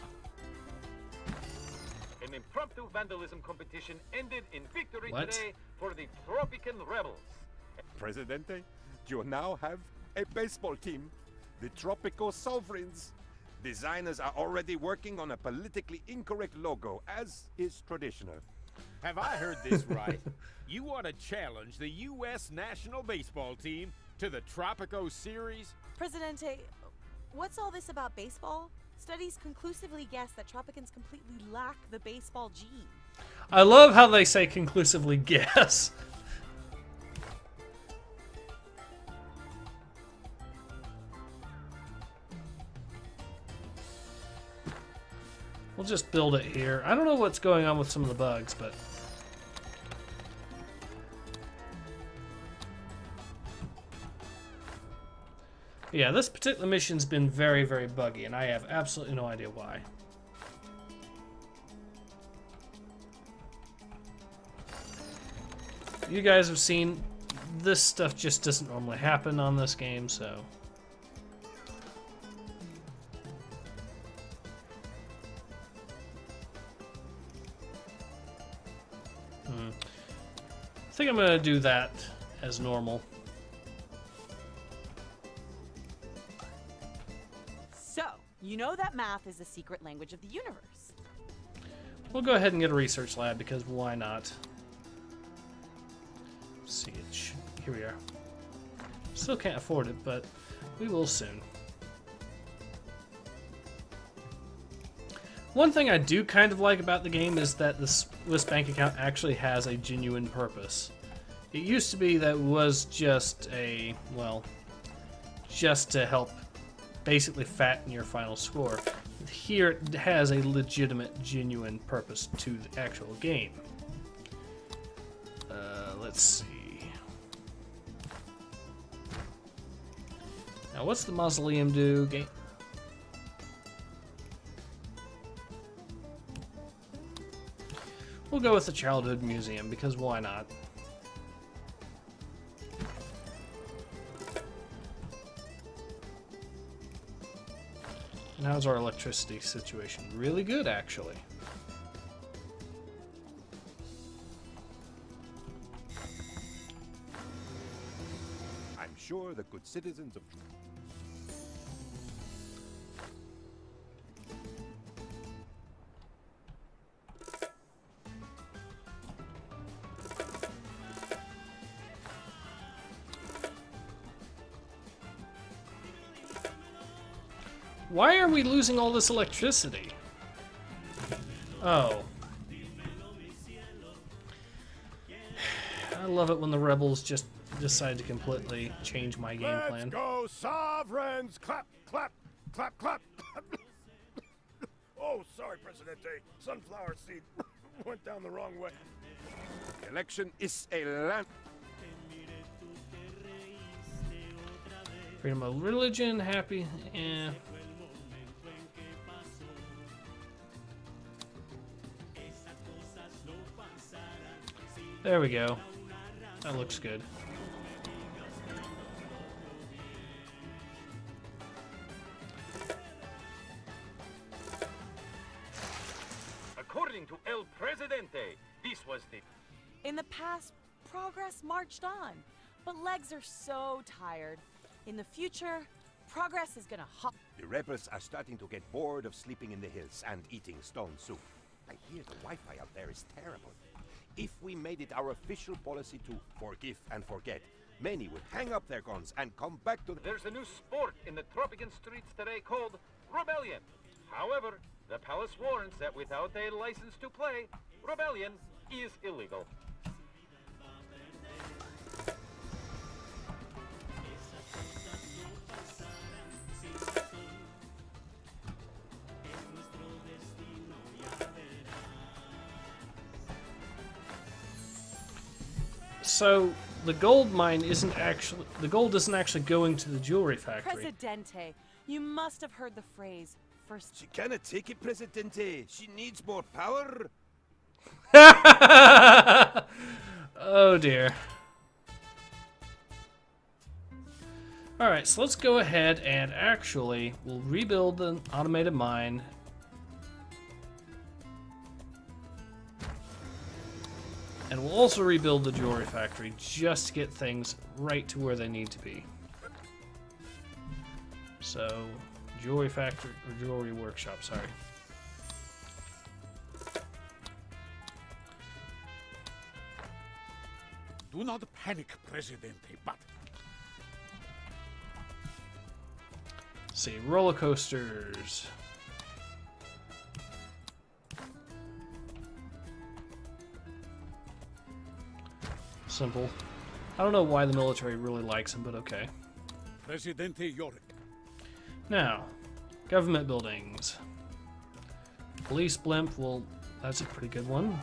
An impromptu vandalism competition ended in victory What? today for the Tropican rebels. Presidente, you now have a baseball team, the Tropico Sovereigns. Designers are already working on a politically incorrect logo, as is traditional. Have I heard this right? You want to challenge the U.S. national baseball team to the Tropico Series? Presidente, what's all this about baseball? Studies conclusively guess that Tropicans completely lack the baseball gene. I love how they say conclusively guess. We'll just build it here. I don't know what's going on with some of the bugs, but... yeah, this particular mission's been very, very buggy, and I have absolutely no idea why. You guys have seen, this stuff just doesn't normally happen on this game, so... I think I'm going to do that as normal. So, you know that math is the secret language of the universe. We'll go ahead and get a research lab, because why not? CH. Here we are. Still can't afford it, but we will soon. One thing I do kind of like about the game is that the Swiss bank account actually has a genuine purpose. It used to be that it was just a, well, just to help basically fatten your final score. Here it has a legitimate, genuine purpose to the actual game. Let's see. Now, what's the mausoleum do? Game. We'll go with the Childhood Museum, because why not? And how's our electricity situation? Really good, actually. I'm sure the good citizens of... Why are we losing all this electricity? Oh. I love it when the rebels just decide to completely change my game plan. Let's go, Sovereigns! Clap, clap, clap, clap! Oh, sorry, Presidente. Sunflower seed went down the wrong way. The election is a land... Freedom of religion, happy, eh. There we go. That looks good. According to El Presidente, this was the... In the past, progress marched on, but legs are so tired. In the future, progress is gonna hop. The rebels are starting to get bored of sleeping in the hills and eating stone soup. I hear the Wi-Fi out there is terrible. If we made it our official policy to forgive and forget, many would hang up their guns and come back to the... There's a new sport in the Tropican streets today called rebellion. However, the palace warns that without a license to play, rebellion is illegal. So the gold mine isn't actually, the gold isn't actually going to the jewelry factory. Presidente, you must have heard the phrase, first... She cannot take it, Presidente. She needs more power. Oh dear. Alright, so let's go ahead and actually we'll rebuild the automated mine. And we'll also rebuild the jewelry factory just to get things right to where they need to be. So, jewelry factory, or jewelry workshop, sorry. Do not panic, Presidente, but... Let's see, roller coasters. Simple. I don't know why the military really likes them, but okay. Presidente Yorick. Now, government buildings. Police blimp, well, that's a pretty good one.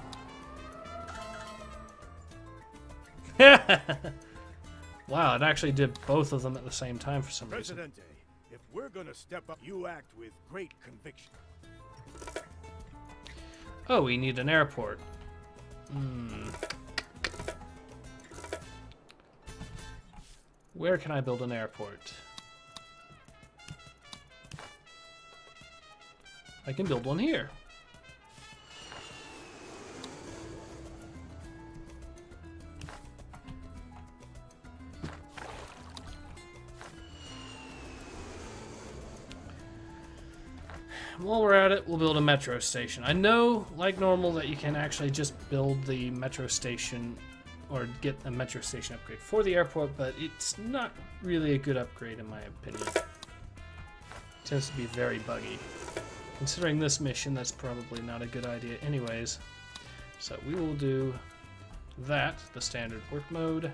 Wow, it actually did both of them at the same time for some reason. Presidente, if we're gonna step up, you act with great conviction. Oh, we need an airport. Where can I build an airport? I can build one here. While we're at it, we'll build a metro station. I know, like normal, that you can actually just build the metro station or get a metro station upgrade for the airport, but it's not really a good upgrade in my opinion. It tends to be very buggy. Considering this mission, that's probably not a good idea anyways. So we will do that, the standard work mode.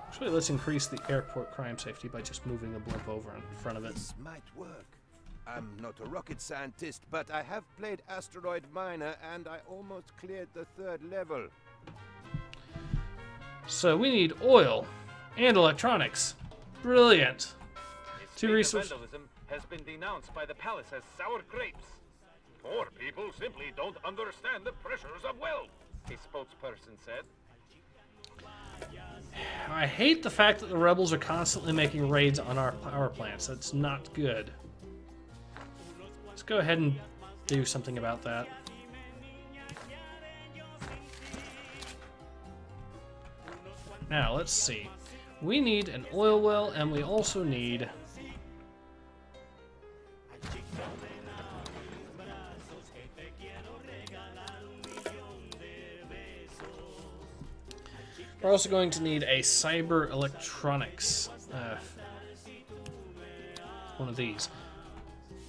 Actually, let's increase the airport crime safety by just moving the blimp over in front of it. This might work. I'm not a rocket scientist, but I have played Asteroid Miner and I almost cleared the 3rd level. So we need oil and electronics. Brilliant. Two resources. Vandalism has been denounced by the palace as sour grapes. Poor people simply don't understand the pressures of wealth, a spokesperson said. I hate the fact that the rebels are constantly making raids on our power plants. That's not good. Let's go ahead and do something about that. Now, let's see. We need an oil well, and we also need... We're also going to need a cyber electronics, one of these.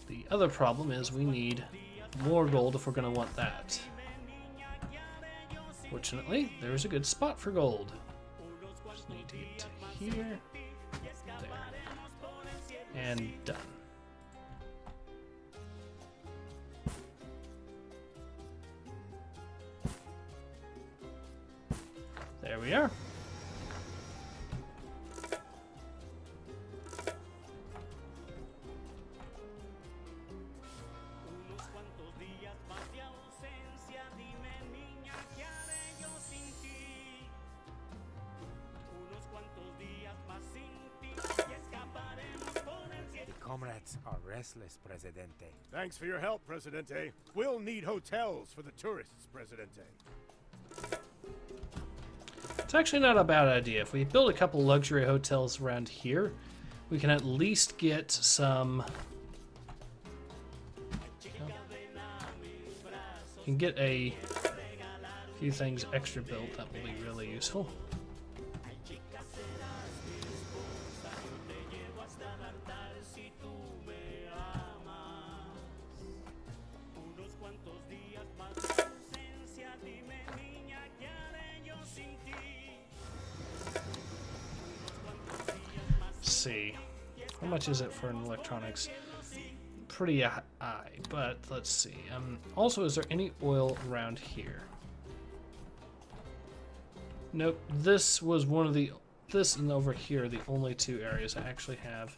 The other problem is we need more gold if we're going to want that. Fortunately, there is a good spot for gold. Just need to get to here, there, and done. There we are. The comrades are restless, Presidente. Thanks for your help, Presidente. We'll need hotels for the tourists, Presidente. It's actually not a bad idea. If we build a couple luxury hotels around here, we can at least get some... can get a few things extra built. That will be really useful. See, how much is it for an electronics? Pretty high, but let's see. Also, is there any oil around here? Nope. This was one of the. This and over here are the only two areas that actually have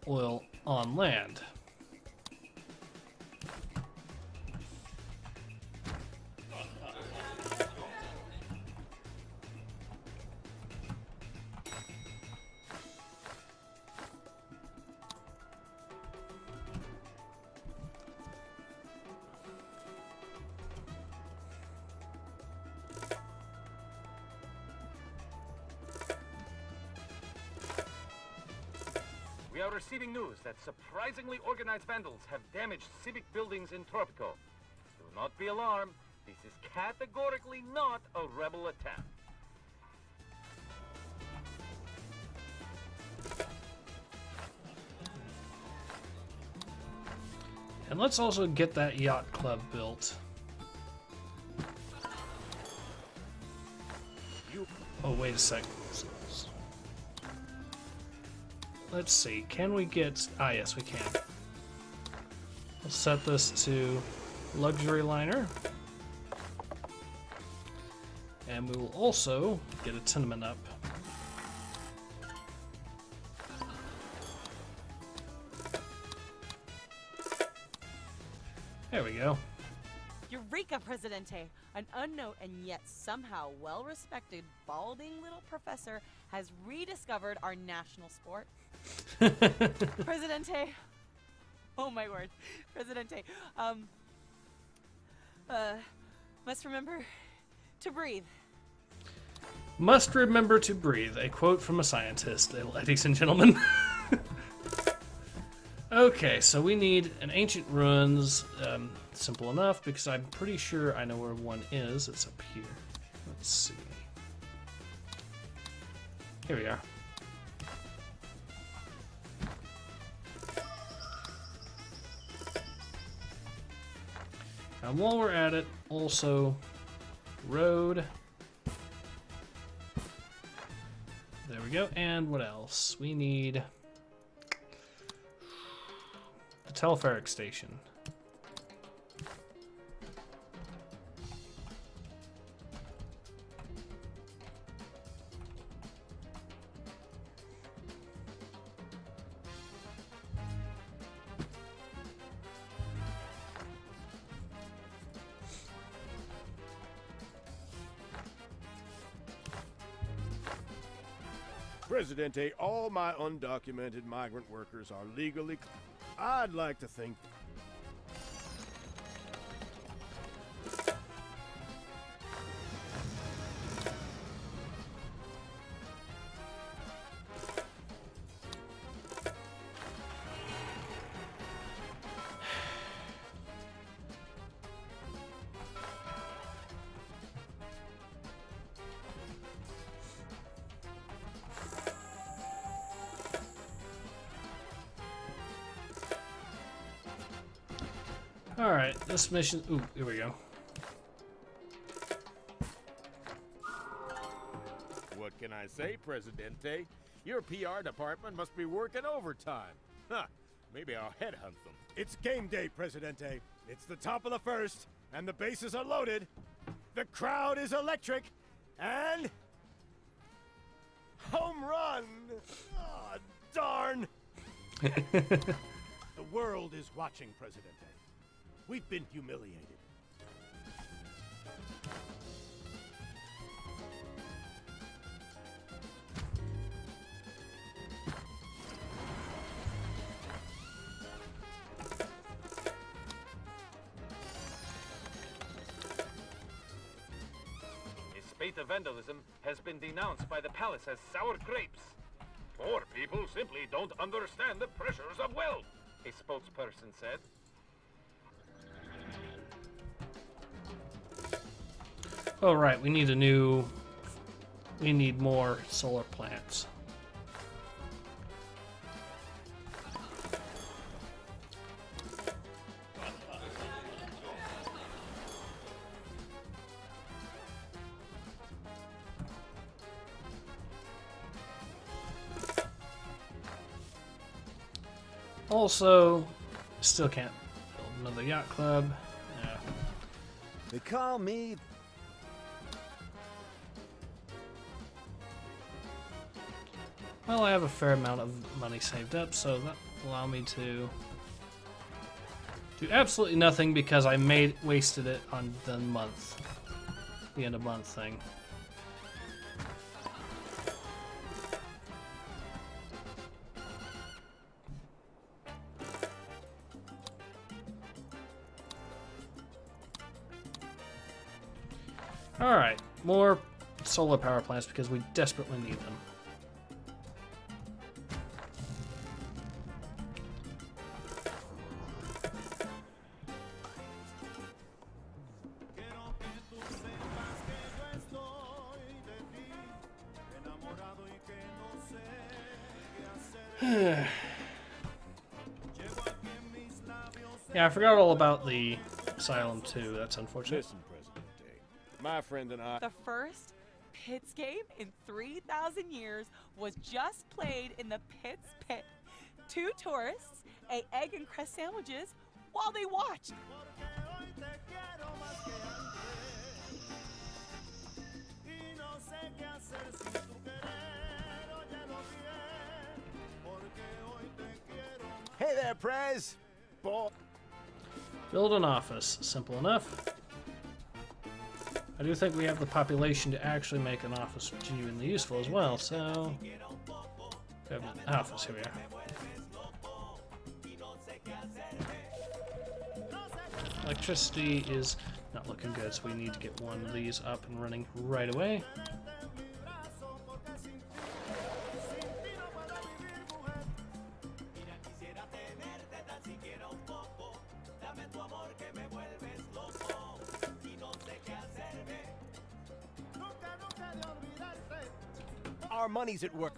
oil on land. are receiving news that surprisingly organized vandals have damaged civic buildings in Tropico. Do not be alarmed. This is categorically not a rebel attack. And let's also get that yacht club built. Oh, wait a second. Let's see. Can we get... Ah, yes, we can. We'll set this to luxury liner. And we will also get a tenement up. There we go. Eureka, Presidente! An unknown and yet somehow well-respected balding little professor has rediscovered our national sport. Presidente! Oh my word. Presidente, must remember to breathe. Must remember to breathe. A quote from a scientist, ladies and gentlemen. Okay, so we need an ancient ruins. Simple enough because I'm pretty sure I know where one is. It's up here. Let's see. Here we are. And while we're at it, also road. There we go. And what else? We need the telepheric station. Presidente, all my undocumented migrant workers are legally... I'd like to think... Alright, this mission... Ooh, here we go. What can I say, Presidente? Your PR department must be working overtime. Huh, maybe I'll headhunt them. It's game day, Presidente. It's the top of the first, and the bases are loaded. The crowd is electric, and... home run! Oh, darn! The world is watching, Presidente. We've been humiliated. A spate of vandalism has been denounced by the palace as sour grapes. Poor people simply don't understand the pressures of wealth, a spokesperson said. Oh, right, we need a new... We need more solar plants. Also, still can't build another yacht club. Yeah. They call me... Well, I have a fair amount of money saved up, so that will allow me to do absolutely nothing because I wasted it on the end of month thing. Alright, more solar power plants because we desperately need them. Yeah, I forgot all about the asylum too. That's unfortunate. Listen, Presidente, my friend and I... The first Pits game in 3,000 years was just played in the Pits pit. 2 tourists ate egg and crust sandwiches while they watched. Hey there, Prez! Build an office. Simple enough. I do think we have the population to actually make an office genuinely useful as well, so... we have an office, here we are. Electricity is not looking good, so we need to get one of these up and running right away. Our money's at work.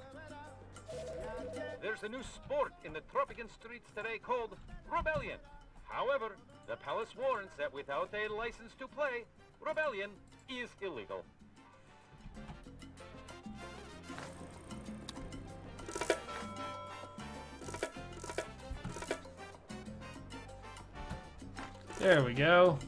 There's a new sport in the Tropican streets today called Rebellion. However, the palace warns that without a license to play, Rebellion is illegal. There we go.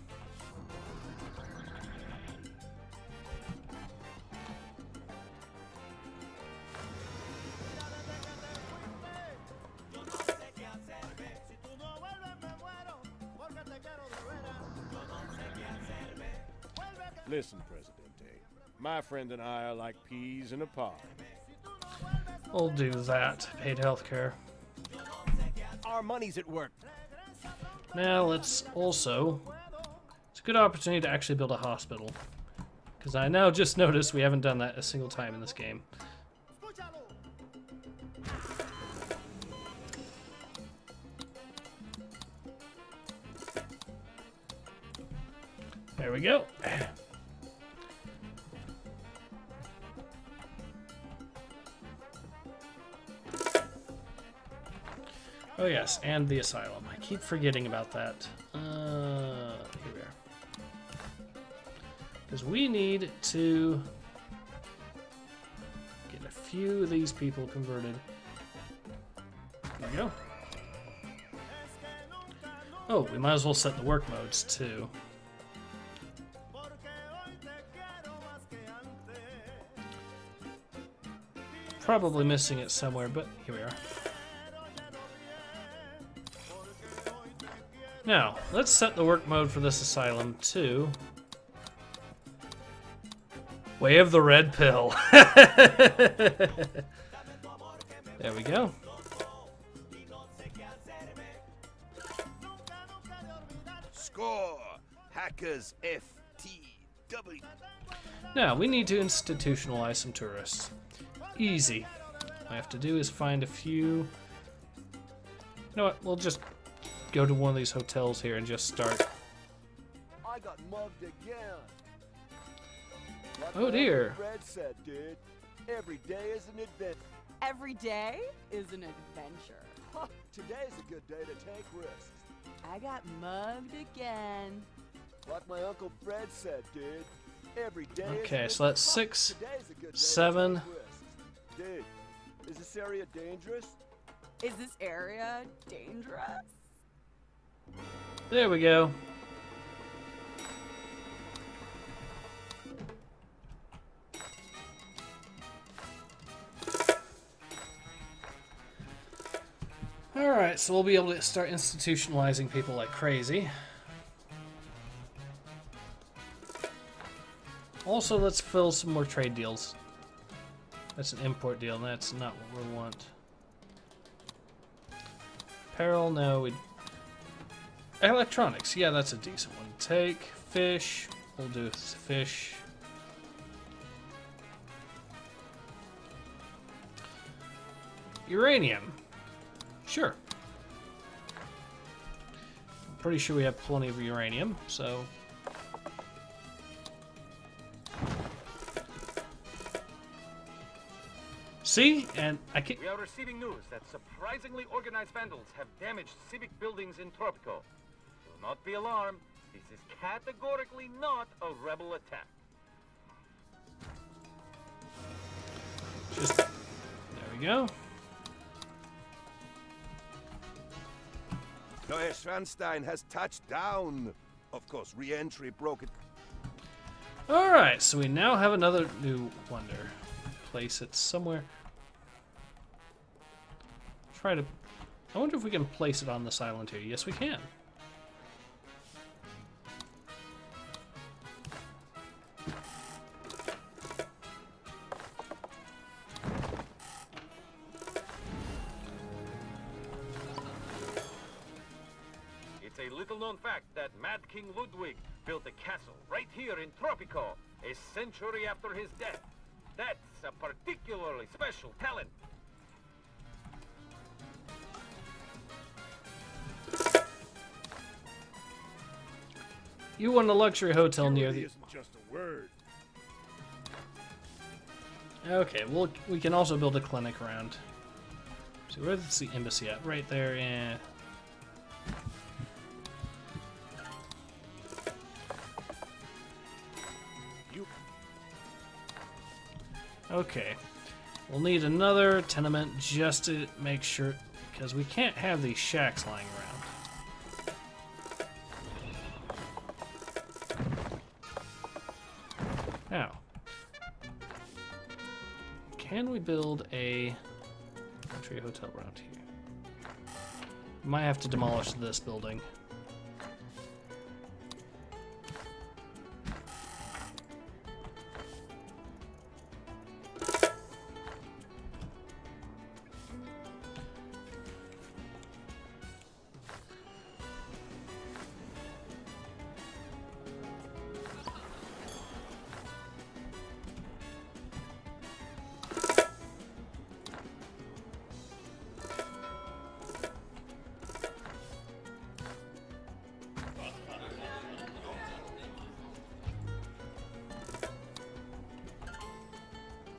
Listen, Presidente, my friend and I are like peas in a pod. We'll do that. Paid healthcare. Our money's at work. Now let's also... it's a good opportunity to actually build a hospital. Because I now just noticed we haven't done that a single time in this game. There we go. Oh yes, and the asylum. I keep forgetting about that. Here we are. Because we need to get a few of these people converted. There we go. Oh, we might as well set the work modes too. Probably missing it somewhere, but here we are. Now, let's set the work mode for this asylum to Way of the Red Pill. There we go. Score! Hackers FTW. Now, we need to institutionalize some tourists. Easy. All I have to do is find a few... You know what? We'll just go to one of these hotels here and just start. I got mugged again. Like Oh dear. Fred said, dude. Every day is an adventure. Every day is an adventure. Ha, today's a good day to take risks. I got mugged again. Like my Uncle Fred said, dude. Every day Okay, is so that's 6, today's a good day 7. to take risks. Dude, is this area dangerous? Is this area dangerous? There we go. Alright, so we'll be able to start institutionalizing people like crazy. Also, let's fill some more trade deals. That's an import deal, and that's not what we want. Apparel, no. Electronics, yeah, that's a decent one to take. Fish, we'll do fish. Uranium, sure. I'm pretty sure we have plenty of uranium, so... See? And I can't... We are receiving news that surprisingly organized vandals have damaged civic buildings in Tropico. Do not be alarmed. This is categorically not a rebel attack. Just... There we go. Neuschwanstein has touched down. Of course, re-entry broke it. Alright, so we now have another new wonder. Place it somewhere. Try to... I wonder if we can place it on this island here. Yes, we can. It's a little-known fact that Mad King Ludwig built a castle right here in Tropico a century after his death. That's a particularly special talent. You want a luxury hotel near the... Isn't just a word. Okay, well, we can also build a clinic around. So where's the embassy at? Right there, yeah. Okay, we'll need another tenement just to make sure, because we can't have these shacks lying around. Now, can we build a luxury hotel around here? Might have to demolish this building.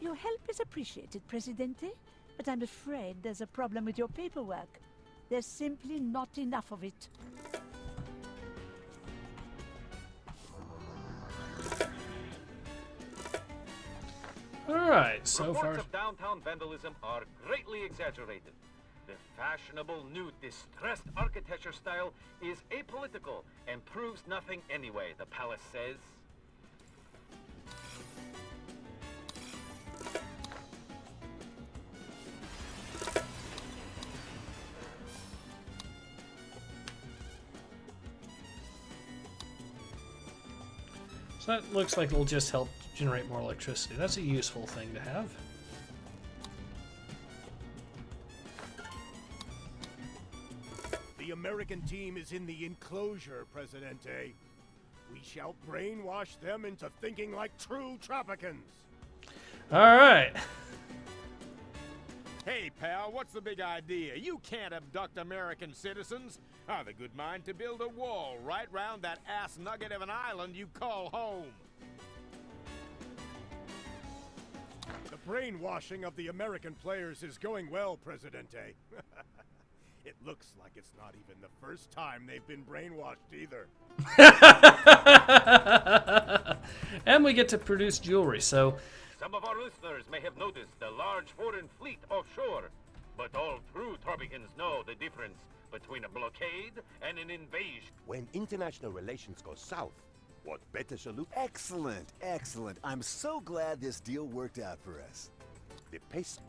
Your help is appreciated, Presidente, but I'm afraid there's a problem with your paperwork. There's simply not enough of it. Alright, so Reports far... of downtown vandalism are greatly exaggerated. The fashionable new distressed architecture style is apolitical and proves nothing anyway, the palace says. So that looks like it'll just help generate more electricity. That's a useful thing to have. The American team is in the enclosure, Presidente. We shall brainwash them into thinking like true Tropicans. Alright. Hey, pal, what's the big idea? You can't abduct American citizens. I've a good mind to build a wall right round that ass nugget of an island you call home. The brainwashing of the American players is going well, Presidente. It looks like it's not even the first time they've been brainwashed either. And we get to produce jewelry, so... Some of our listeners may have noticed the large foreign fleet offshore, but all true Tropicans know the difference between a blockade and an invasion. When international relations go south, what better solution? Excellent, excellent. I'm so glad this deal worked out for us. The pace.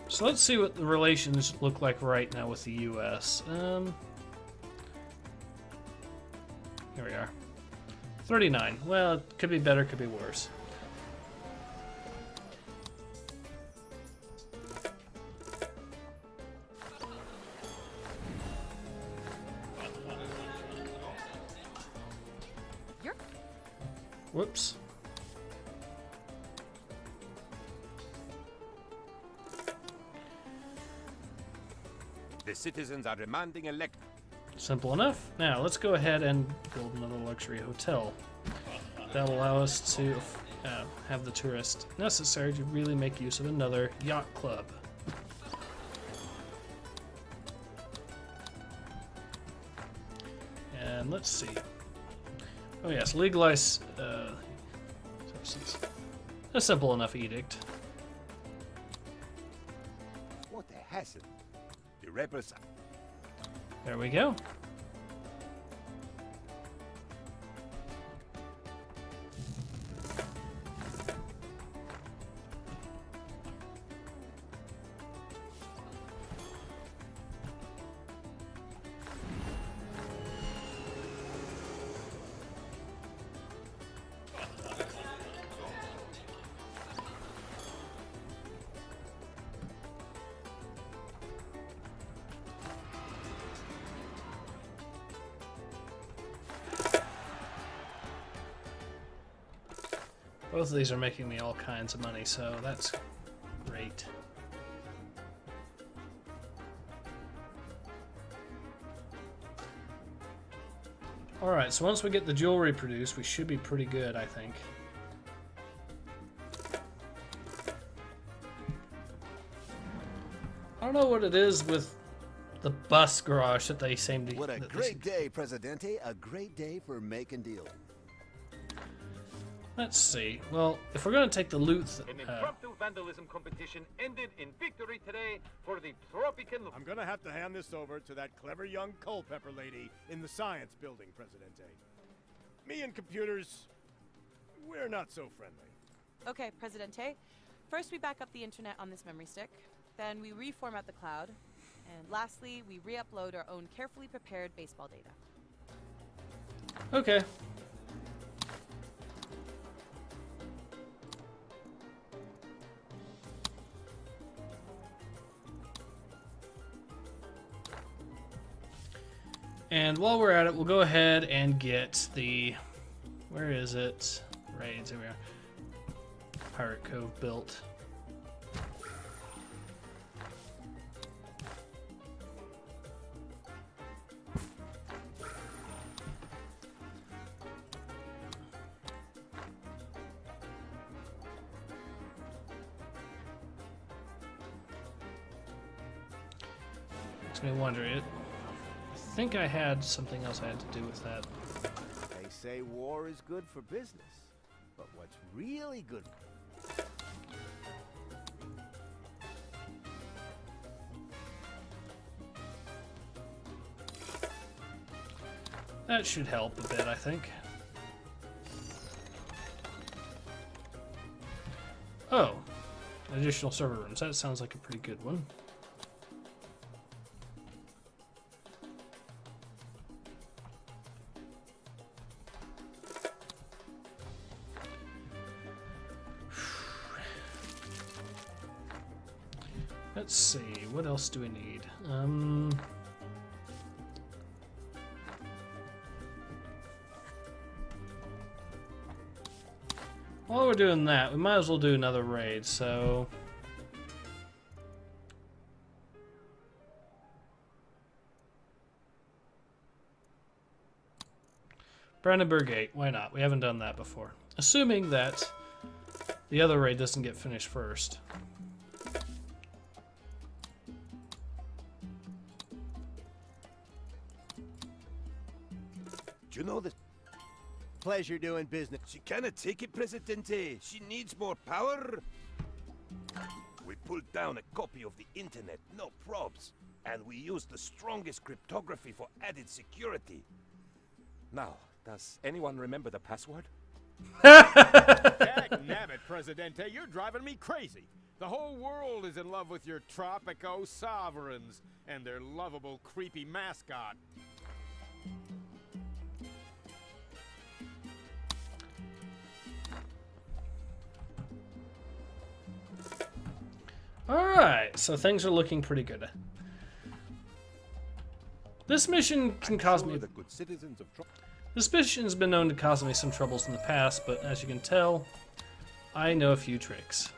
So let's see what the relations look like right now with the U.S. Here we are. 39. Well, it could be better, could be worse. Whoops. The citizens are demanding elect. Simple enough. Now, let's go ahead and build another luxury hotel. That'll allow us to have the tourists necessary to really make use of another yacht club. And let's see. Oh yes, legalize substance. A simple enough edict. What a hassle. The rebels. There we go. Both of these are making me all kinds of money, so that's great. Alright, so once we get the jewelry produced, we should be pretty good, I think. I don't know what it is with the bus garage that they seem to... What a great day, Presidente. A great day for making deals. Let's see. Well, if we're going to take the loot... An impromptu vandalism competition ended in victory today for the Tropican... I'm gonna have to hand this over to that clever young Culpepper lady in the science building, Presidente. Me and computers, we're not so friendly. Okay, Presidente. First we back up the internet on this memory stick. Then we reformat the cloud. And lastly, we re-upload our own carefully prepared baseball data. Okay. And while we're at it, we'll go ahead and get the... Where is it? Raids, there we are. Pirate Cove built. Makes me wonder it. I think I had something else I had to do with that. They say war is good for business, but what's really good? That should help a bit, I think. Oh, additional server rooms. That sounds like a pretty good one. Let's see, what else do we need? While we're doing that, we might as well do another raid, so... Brandenburg Gate, why not? We haven't done that before. Assuming that the other raid doesn't get finished first. Do you know that? Pleasure doing business. She cannot take it, Presidente. She needs more power. We pulled down a copy of the internet, no probs. And we used the strongest cryptography for added security. Now, does anyone remember the password? Dagnabbit, Presidente, you're driving me crazy. The whole world is in love with your Tropico sovereigns and their lovable, creepy mascot. Alright, so things are looking pretty good. This mission can cause me... This mission's been known to cause me some troubles in the past, but as you can tell, I know a few tricks.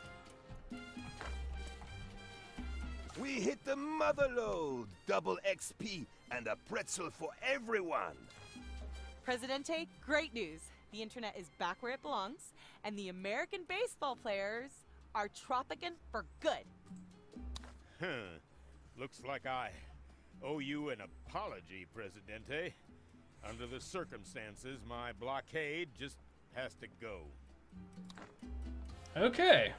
We hit the mother lode! Double XP and a pretzel for everyone! Presidente, great news. The internet is back where it belongs, and the American baseball players are Tropican for good. Huh. Looks like I owe you an apology, Presidente. Under the circumstances, my blockade just has to go. Okay.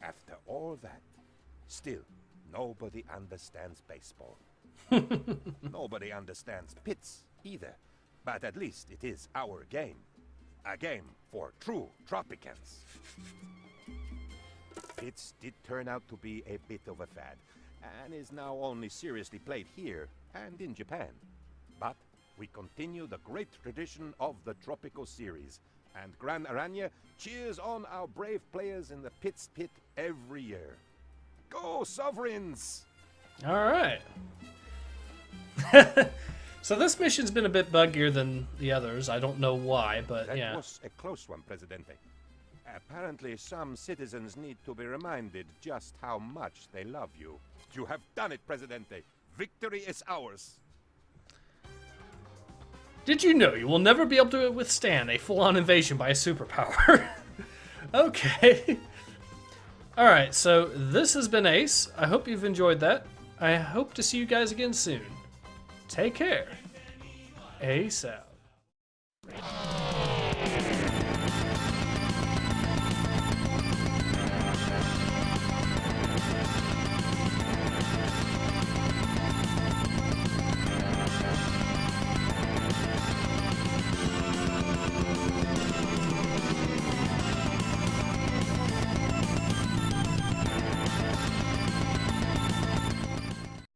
After all that, still, nobody understands baseball. Nobody understands pits either. But at least it is our game. A game for true Tropicans. Pits did turn out to be a bit of a fad, and is now only seriously played here and in Japan. But we continue the great tradition of the Tropico series, and Gran Aranya cheers on our brave players in the Pits pit every year. Go Sovereigns! All right. So this mission's been a bit buggier than the others. I don't know why, but That yeah. was a close one, Presidente. Apparently, some citizens need to be reminded just how much they love you. You have done it, Presidente. Victory is ours. Did you know you will never be able to withstand a full-on invasion by a superpower? Okay. Alright, so this has been Ace. I hope you've enjoyed that. I hope to see you guys again soon. Take care. Ace out.